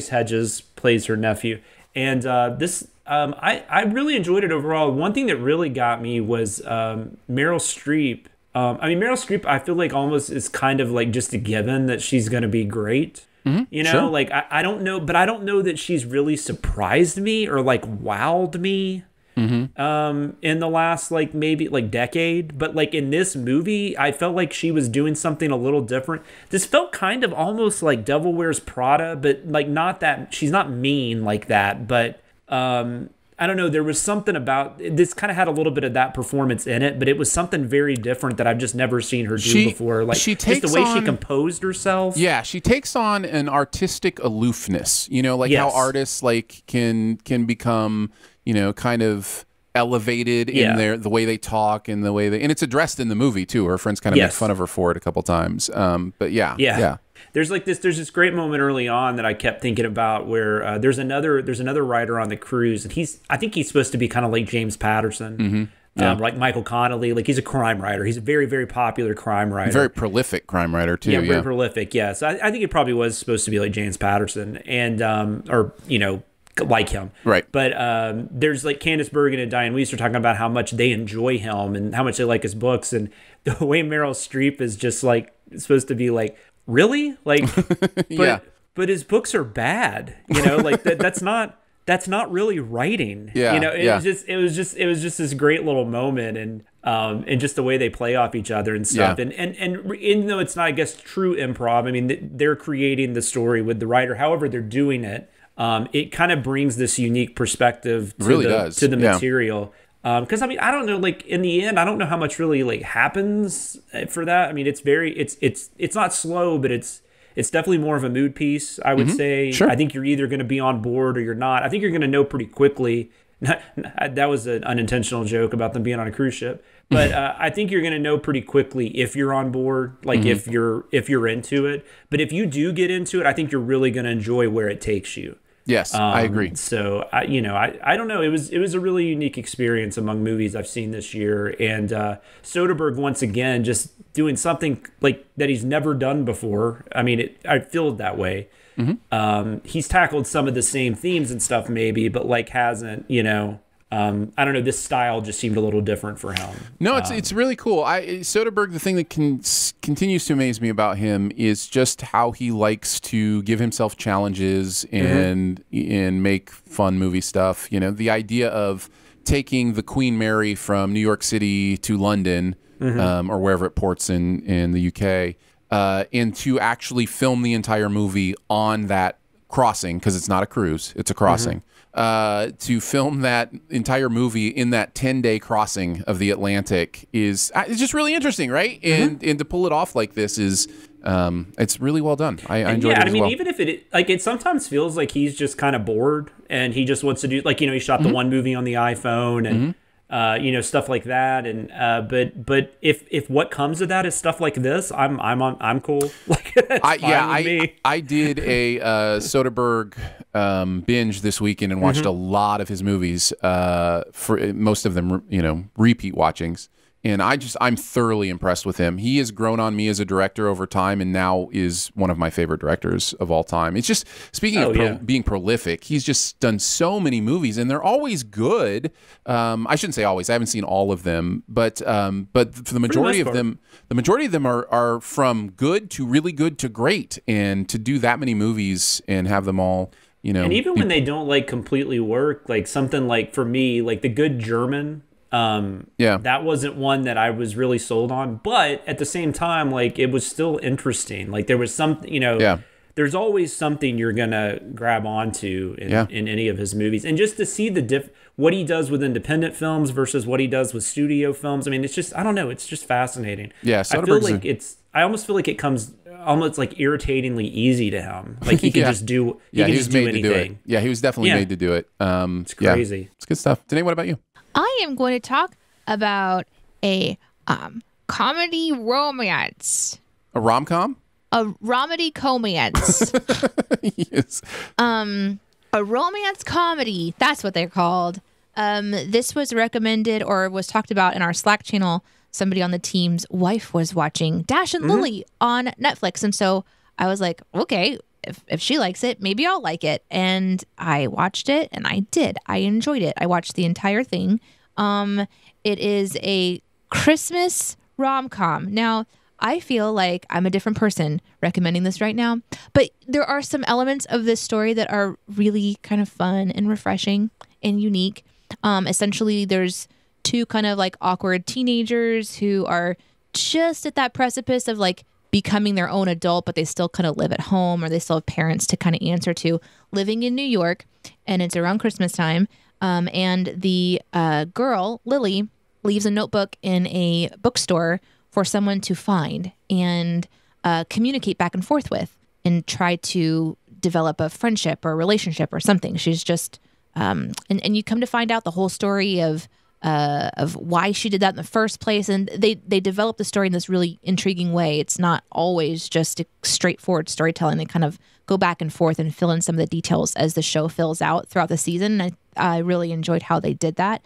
Hedges plays her nephew. And I really enjoyed it overall. One thing that really got me was Meryl Streep. Meryl Streep, I feel like almost is kind of like just a given that she's going to be great. Mm-hmm. Sure. I don't know, but I don't know that she's really surprised me or wowed me in the last maybe decade. But in this movie, I felt like she was doing something a little different. This felt kind of almost like Devil Wears Prada, but not that she's not mean like that, but I don't know. There was something about this kind of had a little bit of that performance in it, but it was something very different that I've just never seen her do before. She just takes the way on, she composed herself. Yeah, she takes on an artistic aloofness. How artists can become kind of elevated in the way they talk and the way and it's addressed in the movie too. Her friends kind of make fun of her for it a couple times. But yeah. There's this great moment early on that I kept thinking about where there's another writer on the cruise, and I think he's supposed to be kind of like James Patterson, like Michael Connelly. He's a crime writer. He's a very, very popular crime writer. Very prolific crime writer too. Yeah, very prolific. Yeah, so I think it probably was supposed to be like James Patterson, and like him. Right. But there's Candice Bergen and Diane Wiest are talking about how much they enjoy him and how much they like his books, and the way Meryl Streep is just supposed to be really? But his books are bad. That's not really writing. Yeah. It was just this great little moment, and just the way they play off each other and stuff. Yeah. And even though it's not, I guess, true improv, they're creating the story with the writer. However they're doing it, it kind of brings this unique perspective to the material. Because I don't know, in the end, I don't know how much really happens for that. It's not slow, but it's definitely more of a mood piece, I would say. Sure. I think you're either going to be on board or you're not. I think you're going to know pretty quickly. That was an unintentional joke about them being on a cruise ship, but I think you're going to know pretty quickly if you're on board, if you're into it. But if you do get into it, I think you're really going to enjoy where it takes you. Yes, I agree. So I don't know. It was a really unique experience among movies I've seen this year, and Soderbergh once again just doing something like that he's never done before. I mean, I feel that way. He's tackled some of the same themes and stuff, maybe, but like hasn't, I don't know. This style just seemed a little different for him. No, it's really cool. Soderbergh, the thing that continues to amaze me about him is just how he likes to give himself challenges and make fun movie stuff. The idea of taking the Queen Mary from New York City to London or wherever it ports in the UK, and to actually film the entire movie on that crossing, because it's not a cruise, it's a crossing. To film that entire movie in that 10-day crossing of the Atlantic is just really interesting, right? And to pull it off like this is it's really well done. I enjoyed it as well. Even if it sometimes feels like he's just kind of bored and he just wants to do, like, he shot the one movie on the iPhone and stuff like that, and but if what comes of that is stuff like this, I'm cool. Like, I did a Soderbergh binge this weekend and watched a lot of his movies, for most of them repeat watchings. And I'm thoroughly impressed with him. He has grown on me as a director over time, and now is one of my favorite directors of all time. It's just, speaking of being prolific, he's just done so many movies, and they're always good. I shouldn't say always. I haven't seen all of them, but for the majority of them, are from good to really good to great. And to do that many movies and have them all, and even when they don't like completely work, like something like, for me, like The Good German. That wasn't one that I was really sold on, but at the same time, like, it was still interesting. Like, there was something, there's always something you're gonna grab onto in any of his movies, and just to see what he does with independent films versus what he does with studio films. I mean, it's just, I don't know, it's just fascinating. Yeah, I feel like I almost feel like it comes almost like irritatingly easy to him. Like, he could just do, he could just do anything. He was definitely made to do it. It's crazy. It's good stuff. Danae, what about you? I am going to talk about a comedy romance. A rom-com? A romedy comance. Yes. A romance comedy. That's what they're called. This was recommended or was talked about in our Slack channel. Somebody on the team's wife was watching Dash and Lily on Netflix. And so I was like, okay, if she likes it, maybe I'll like it. And I watched it, and I did. I enjoyed it. I watched the entire thing. It is a Christmas rom-com. Now, I feel like I'm a different person recommending this right now, but there are some elements of this story that are really kind of fun and refreshing and unique. Essentially, there's two kind of like awkward teenagers who are just at that precipice of like becoming their own adult, but they still kind of live at home, or they still have parents to kind of answer to, living in New York, and it's around Christmas time. And the girl, Lily, leaves a notebook in a bookstore for someone to find and communicate back and forth with, and try to develop a friendship or a relationship or something. She's just, and you come to find out the whole story of why she did that in the first place. And they develop the story in this really intriguing way. It's not always just a straightforward storytelling. They kind of go back and forth and fill in some of the details as the show fills out throughout the season. And I really enjoyed how they did that.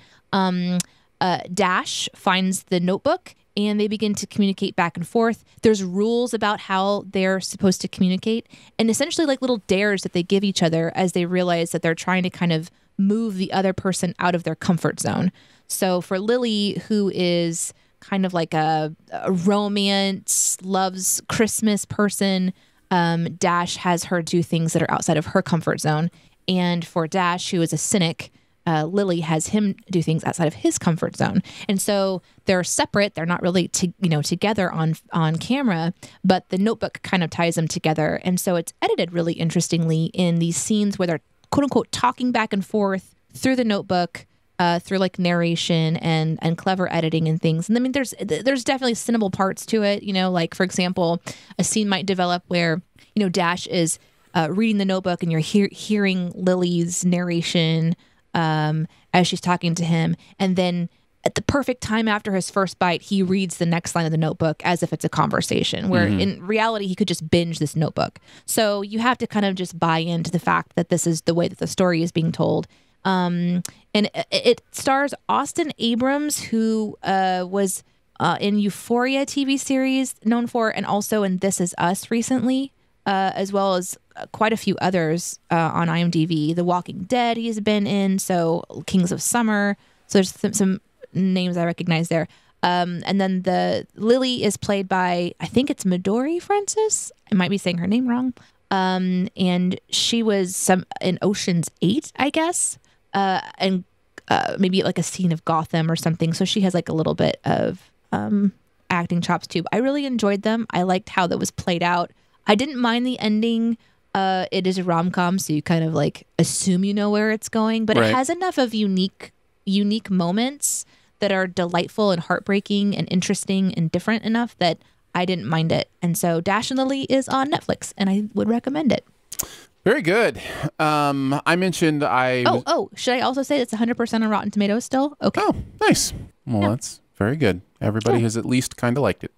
Dash finds the notebook, and they begin to communicate back and forth. There's rules about how they're supposed to communicate, and essentially like little dares that they give each other as they realize that they're trying to kind of move the other person out of their comfort zone. So for Lily, who is kind of like a romance, loves Christmas person, Dash has her do things that are outside of her comfort zone. And for Dash, who is a cynic, Lily has him do things outside of his comfort zone. And so they're separate. They're not really together on camera, but the notebook kind of ties them together. And so it's edited really interestingly in these scenes where they're quote unquote talking back and forth through the notebook, through like narration and clever editing and things. And I mean, there's definitely cinnable parts to it. Like for example, a scene might develop where, Dash is reading the notebook, and you're hearing Lily's narration as she's talking to him. And then at the perfect time after his first bite, he reads the next line of the notebook as if it's a conversation, where in reality, he could just binge this notebook. So you have to kind of just buy into the fact that this is the way that the story is being told. And it stars Austin Abrams, who was in Euphoria TV series, known for, and also in This Is Us recently, as well as quite a few others on IMDb. The Walking Dead he's been in, so Kings of Summer. So there's some names I recognize there. And then the Lily is played by, I think it's Midori Francis. I might be saying her name wrong. And she was in Ocean's 8, I guess. And maybe like a scene of Gotham or something. So she has like a little bit of acting chops too. I really enjoyed them. I liked how that was played out. I didn't mind the ending. It is a rom-com, so you kind of like assume you know where it's going, but it has enough of unique moments that are delightful and heartbreaking and interesting and different enough that I didn't mind it. And so Dash and Lily is on Netflix, and I would recommend it. Very good. I mentioned should I also say it's 100% on Rotten Tomatoes still? Okay. Oh, nice. Well, that's very good. Everybody has at least kind of liked it.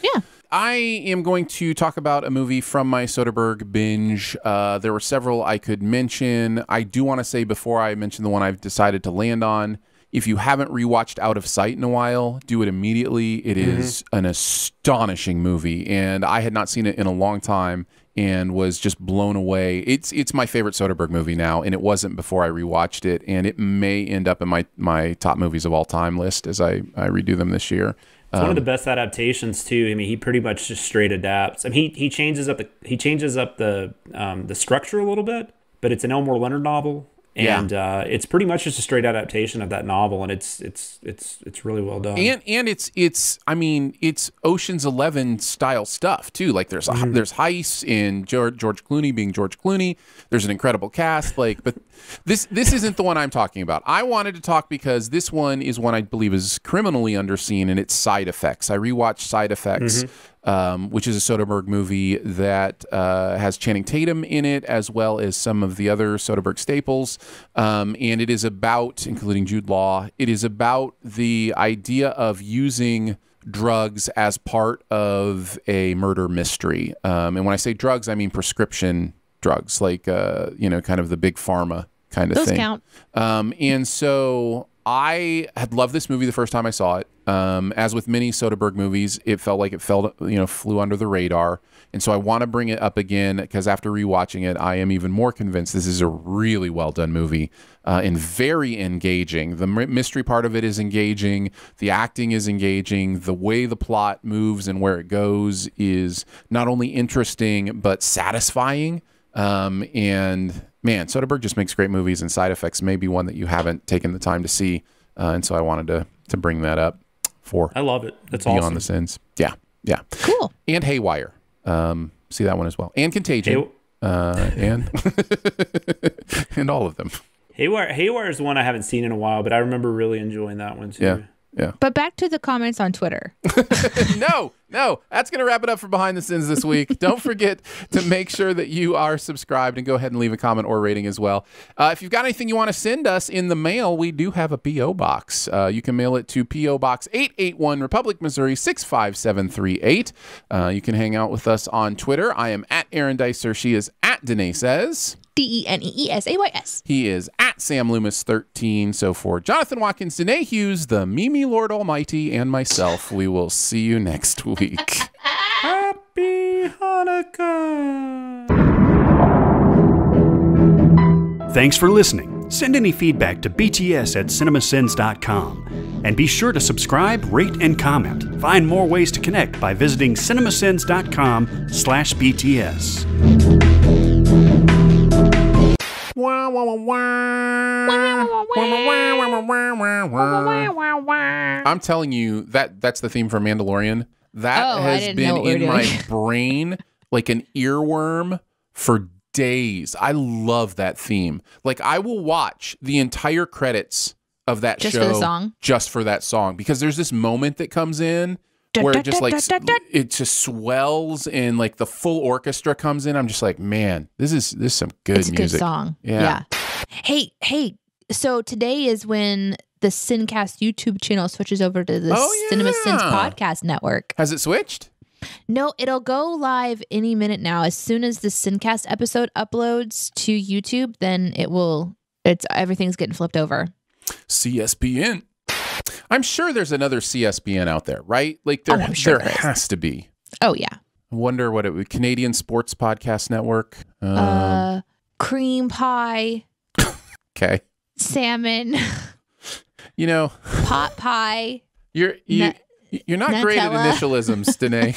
Yeah. I am going to talk about a movie from my Soderbergh binge. There were several I could mention. I do want to say before I mention the one I've decided to land on, if you haven't rewatched Out of Sight in a while, do it immediately. It is an astonishing movie, and I had not seen it in a long time and was just blown away. It's my favorite Soderbergh movie now, and it wasn't before I rewatched it, and it may end up in my top movies of all time list as I redo them this year. It's one of the best adaptations too. I mean, he pretty much just straight adapts. I mean, he changes up the structure a little bit, but it's an Elmore Leonard novel, and it's pretty much just a straight adaptation of that novel, and it's really well done. And it's I mean, it's Ocean's 11 style stuff too. Like there's Heist and George Clooney being George Clooney. There's an incredible cast. But this isn't the one I'm talking about. I wanted to talk because this one is one I believe is criminally underseen, and it's Side Effects. I rewatched Side Effects, which is a Soderbergh movie that has Channing Tatum in it, as well as some of the other Soderbergh staples. And it is about, including Jude Law, it is about the idea of using drugs as part of a murder mystery. And when I say drugs, I mean prescription drugs, like, kind of the big pharma kind of thing. Those count. And so I had loved this movie the first time I saw it. As with many Soderbergh movies, it felt like it flew under the radar. And so I want to bring it up again because after rewatching it, I am even more convinced this is a really well done movie and very engaging. The mystery part of it is engaging. The acting is engaging. The way the plot moves and where it goes is not only interesting, but satisfying. And man, Soderbergh just makes great movies, and Side Effects may be one that you haven't taken the time to see. And so I wanted to bring that up for. I love it. That's Beyond awesome. the Sins. Yeah. Cool. And Haywire. See that one as well. And Contagion. And and all of them. Haywire is the one I haven't seen in a while, but I remember really enjoying that one too. Yeah. But back to the comments on Twitter. No. That's going to wrap it up for Behind the Sins this week. Don't forget to make sure that you are subscribed and go ahead and leave a comment or rating as well. If you've got anything you want to send us in the mail, we do have a P.O. Box. You can mail it to P.O. Box 881, Republic, Missouri 65738. You can hang out with us on Twitter. I am at Aaron Dicer. She is at Danae Says. DENEESAYS. He is at Sam Loomis 13. So for Jonathan Watkins, Danae Hughes, the Mimi Lord Almighty, and myself, we will see you next week. Happy Hanukkah! Thanks for listening. Send any feedback to bts@cinemasins.com. And be sure to subscribe, rate, and comment. Find more ways to connect by visiting cinemasins.com/BTS. I'm telling you, that's the theme for Mandalorian. That has been in my brain like an earworm for days. I love that theme. Like, I will watch the entire credits of that show just for the song, just for that song, because there's this moment that comes in where it just it just swells and like the full orchestra comes in. I'm just like, man, this is some good music. It's a good song. Yeah. Hey, so today is when the Sincast YouTube channel switches over to the CinemaSins podcast network. Has it switched? No, it'll go live any minute now. As soon as the Sincast episode uploads to YouTube, then everything's getting flipped over. CSBN. I'm sure there's another CSBN out there, right? Like there has to be. Oh yeah. I wonder what it would. Canadian Sports Podcast Network. Cream pie. Okay. Salmon. Pot pie. You're not Nutella. great at initialisms, Danae.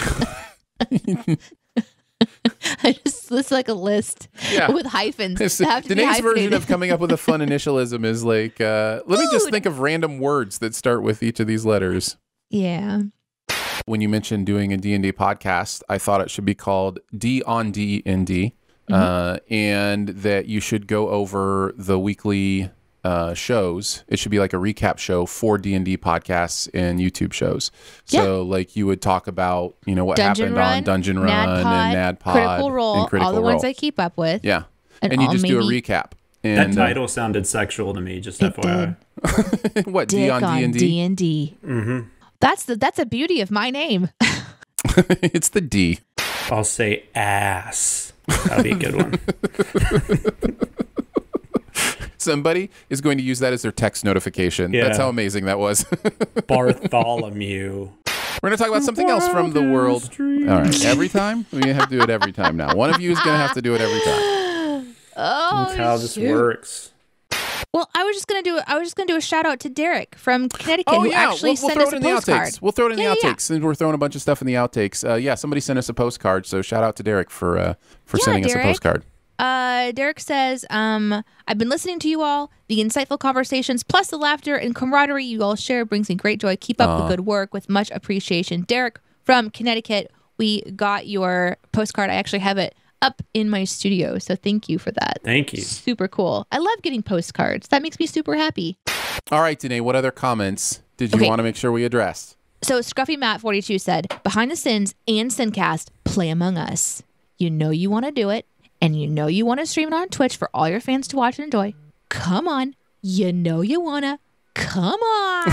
I just list like a list with hyphens. Danae's version of coming up with a fun initialism is like, let me just think of random words that start with each of these letters. Yeah. When you mentioned doing a D&D podcast, I thought it should be called D on D&D, and that you should go over the weekly shows. It should be like a recap show for D&D podcasts and YouTube shows. So like you would talk about, what happened on Dungeon Run and NADPOD Critical Role, and Critical all the Role. ones I keep up with. Yeah. And you just do a recap. And that title sounded sexual to me, just FYI. What, D on D&D? D&D. Mm-hmm. That's the beauty of my name. It's the D. I'll say ass. That'd be a good one. Somebody is going to use that as their text notification. Yeah. That's how amazing that was. Bartholomew. We're going to talk about something else from the world. All right. Every time? We're going to have to do it every time now. One of you is going to have to do it every time. Oh, that's how this works. Well, I was just gonna do a shout out to Derek from Connecticut who actually sent us a postcard. We'll throw it in the outtakes, and we're throwing a bunch of stuff in the outtakes. Somebody sent us a postcard, so shout out to Derek for sending us a postcard. Derek says, I've been listening to you all. The insightful conversations plus the laughter and camaraderie you all share brings me great joy. Keep up the good work with much appreciation. Derek from Connecticut, we got your postcard. I actually have it up in my studio, so thank you for that. Thank you. Super cool. I love getting postcards. That makes me super happy. All right, Danae, what other comments did you want to make sure we addressed? So Scruffy Matt 42 said, Behind the Sins and Sincast, play Among Us. You know you want to do it, and you know you want to stream it on Twitch for all your fans to watch and enjoy. Come on. You know you want to. Come on.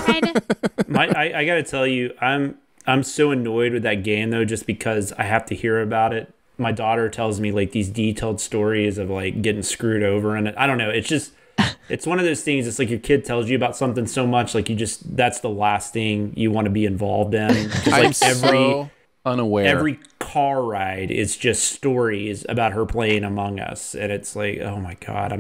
I got to tell you, I'm so annoyed with that game, though, just because I have to hear about it. My daughter tells me like these detailed stories of like getting screwed over in it. I don't know. It's just, it's one of those things. It's like your kid tells you about something so much, like that's the last thing you want to be involved in. I'm so unaware. Every car ride is just stories about her playing Among Us. And it's like, oh my God,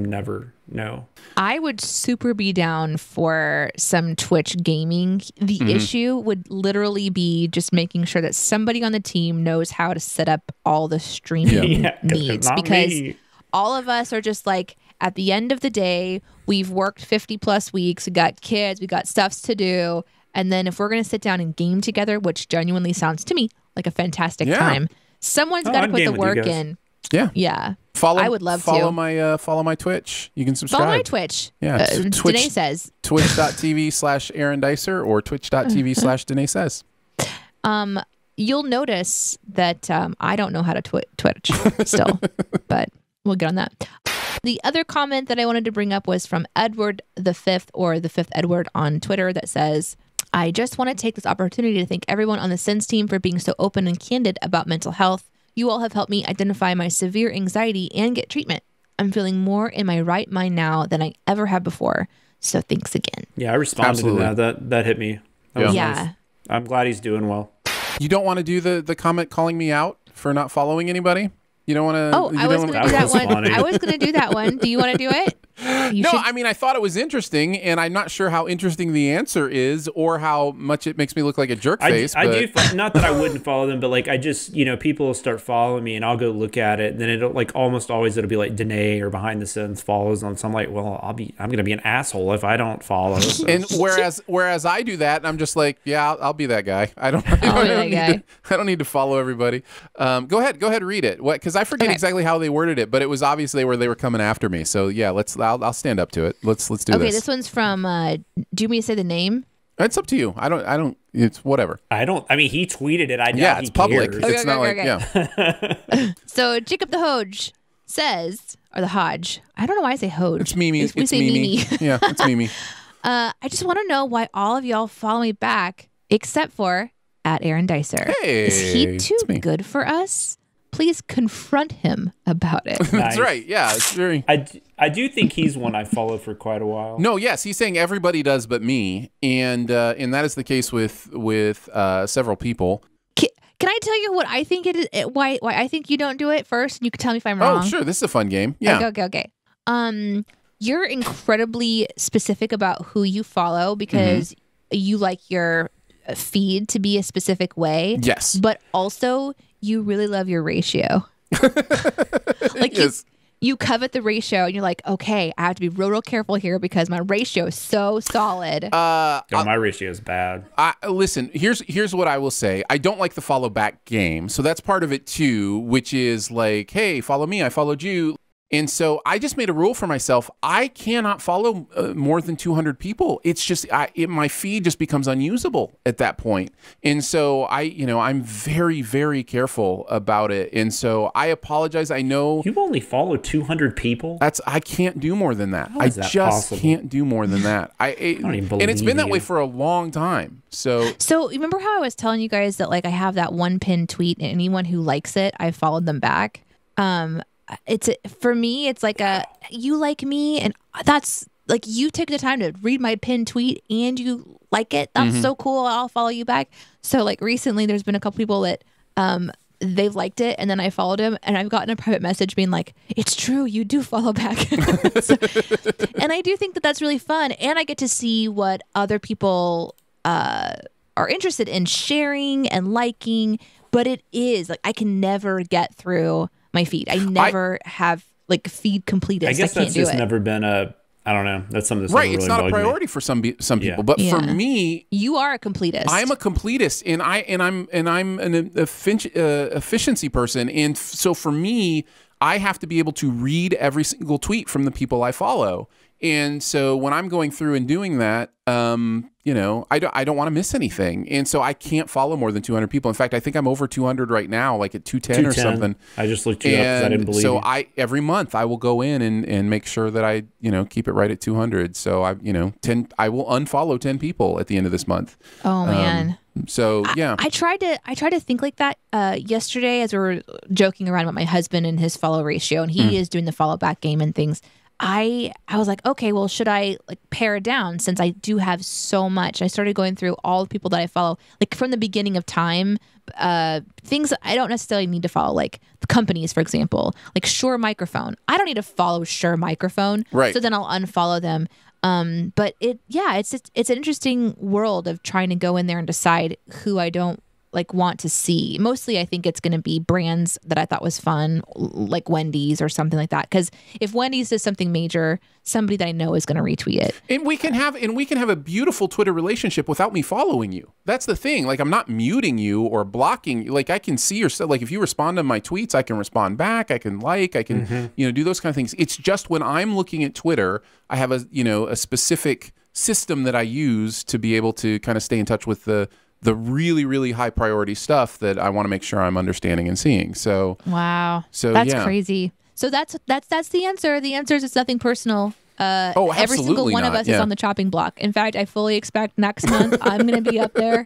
no. I would super be down for some Twitch gaming. The issue would literally be just making sure that somebody on the team knows how to set up all the streaming needs. Because all of us are just like, at the end of the day, we've worked 50 plus weeks. We got kids, we got stuffs to do. And then if we're going to sit down and game together, which genuinely sounds to me like a fantastic time, someone's got to put the work in. Yeah. I would love to. Follow my Twitch. You can subscribe. Follow my Twitch. Yeah. Danae says. Twitch.tv/Aaron Dicer or Twitch.tv/Danae says. You'll notice that I don't know how to Twitch still, but we'll get on that. The other comment that I wanted to bring up was from Edward the Fifth, or the Fifth Edward on Twitter, that says, I just want to take this opportunity to thank everyone on the Sins team for being so open and candid about mental health. You all have helped me identify my severe anxiety and get treatment. I'm feeling more in my right mind now than I ever have before. So thanks again. Yeah, I responded to that. That hit me. That was nice. I'm glad he's doing well. You don't want to do the comment calling me out for not following anybody? You don't want to... Oh, I was going to do that one. I was going to do that one. Do you want to do it? I mean, I thought it was interesting, and I'm not sure how interesting the answer is or how much it makes me look like a jerk face. I do, not that I wouldn't follow them, but like I just, people will start following me, and I'll go look at it, and then it'll like almost always it'll be like Danae or Behind the Sins follows them. So I'm like, well, I'm going to be an asshole if I don't follow. So. And whereas I do that, and I'm just like, yeah, I'll be that guy. I don't need to follow everybody. Go ahead, read it. What? Because I forget exactly how they worded it, but it was obviously where they were coming after me. So yeah, I'll stand up to it. Let's do this. Okay, this one's from. Do you want me to say the name? It's up to you. I don't. It's whatever. I mean, he tweeted it. It's public. Cares. It's not like yeah. So Jacob the Hodge says, or the Hodge. I don't know why I say Hodge. It's Mimi. We say Mimi. Yeah, it's Mimi. I just want to know why all of y'all follow me back, except for at Aaron Dicer. Hey, is he too good for us? Please confront him about it. That's right. Yeah, it's very. I do think he's one I followed for quite a while. No, yes, he's saying everybody does but me, and that is the case with several people. Can I tell you what I think it is? Why I think you don't do it first, and you can tell me if I'm wrong. Oh, sure. This is a fun game. Yeah. Okay. You're incredibly specific about who you follow because you like your feed to be a specific way. Yes. But also, you really love your ratio. Like yes. You covet the ratio, and you're like, okay, I have to be real careful here because my ratio is so solid. My ratio is bad. Listen, here's what I will say. I don't like the follow back game, so that's part of it too, which is like, hey, follow me, I followed you. And so I just made a rule for myself. I cannot follow more than 200 people. It's just my feed just becomes unusable at that point. And so I'm very, very careful about it. And so I apologize. I know you only follow 200 people. I can't do more than that. How is that possible? Can't do more than that. I don't even believe and it's been that you. way for a long time. So remember how I was telling you guys that like I have that one pinned tweet, and anyone who likes it, I followed them back. For me, it's like you like me, and that's like you took the time to read my pinned tweet and you like it. That's so cool. I'll follow you back. So like recently, there's been a couple people that they've liked it, and then I followed him, and I've gotten a private message being like, "It's true, you do follow back." And I do think that that's really fun, and I get to see what other people are interested in sharing and liking. But it is like I can never get through my feed. I never have like feed completist. I guess can't that's do just it. never been I don't know. That's something that's right. Really it's not a priority me. For some people, but for me, you are a completist. I'm a completist, and I'm an efficiency person, and so for me, I have to be able to read every single tweet from the people I follow. And so when I'm going through and doing that, I don't want to miss anything. And so I can't follow more than 200 people. In fact, I think I'm over 200 right now, like at 210 or something. I just looked you up because I didn't believe so you. Every month I will go in and make sure that I, keep it right at 200. So I will unfollow 10 people at the end of this month. Oh man. So yeah, I tried to think like that yesterday as we were joking around about my husband and his follow ratio, and he is doing the follow back game and things. I was like, okay, well, should I like pare it down since I do have so much? I started going through all the people that I follow, like from the beginning of time, things I don't necessarily need to follow, like the companies, for example, like Shure Microphone. I don't need to follow Shure Microphone, right? So then I'll unfollow them. But it's an interesting world of trying to go in there and decide who I don't like want to see. Mostly I think it's going to be brands that I thought was fun, like Wendy's or something like that. Because if Wendy's does something major, somebody that I know is going to retweet it. And we can have a beautiful Twitter relationship without me following you. That's the thing. Like I'm not muting you or blocking you. Like I can see your stuff. Like if you respond to my tweets, I can respond back. I can do those kind of things. It's just when I'm looking at Twitter, I have a specific system that I use to be able to kind of stay in touch with the really, really high priority stuff that I want to make sure I'm understanding and seeing. So wow, that's crazy. So that's the answer. The answer is it's nothing personal. Absolutely every single one of us is on the chopping block. In fact, I fully expect next month I'm going to be up there.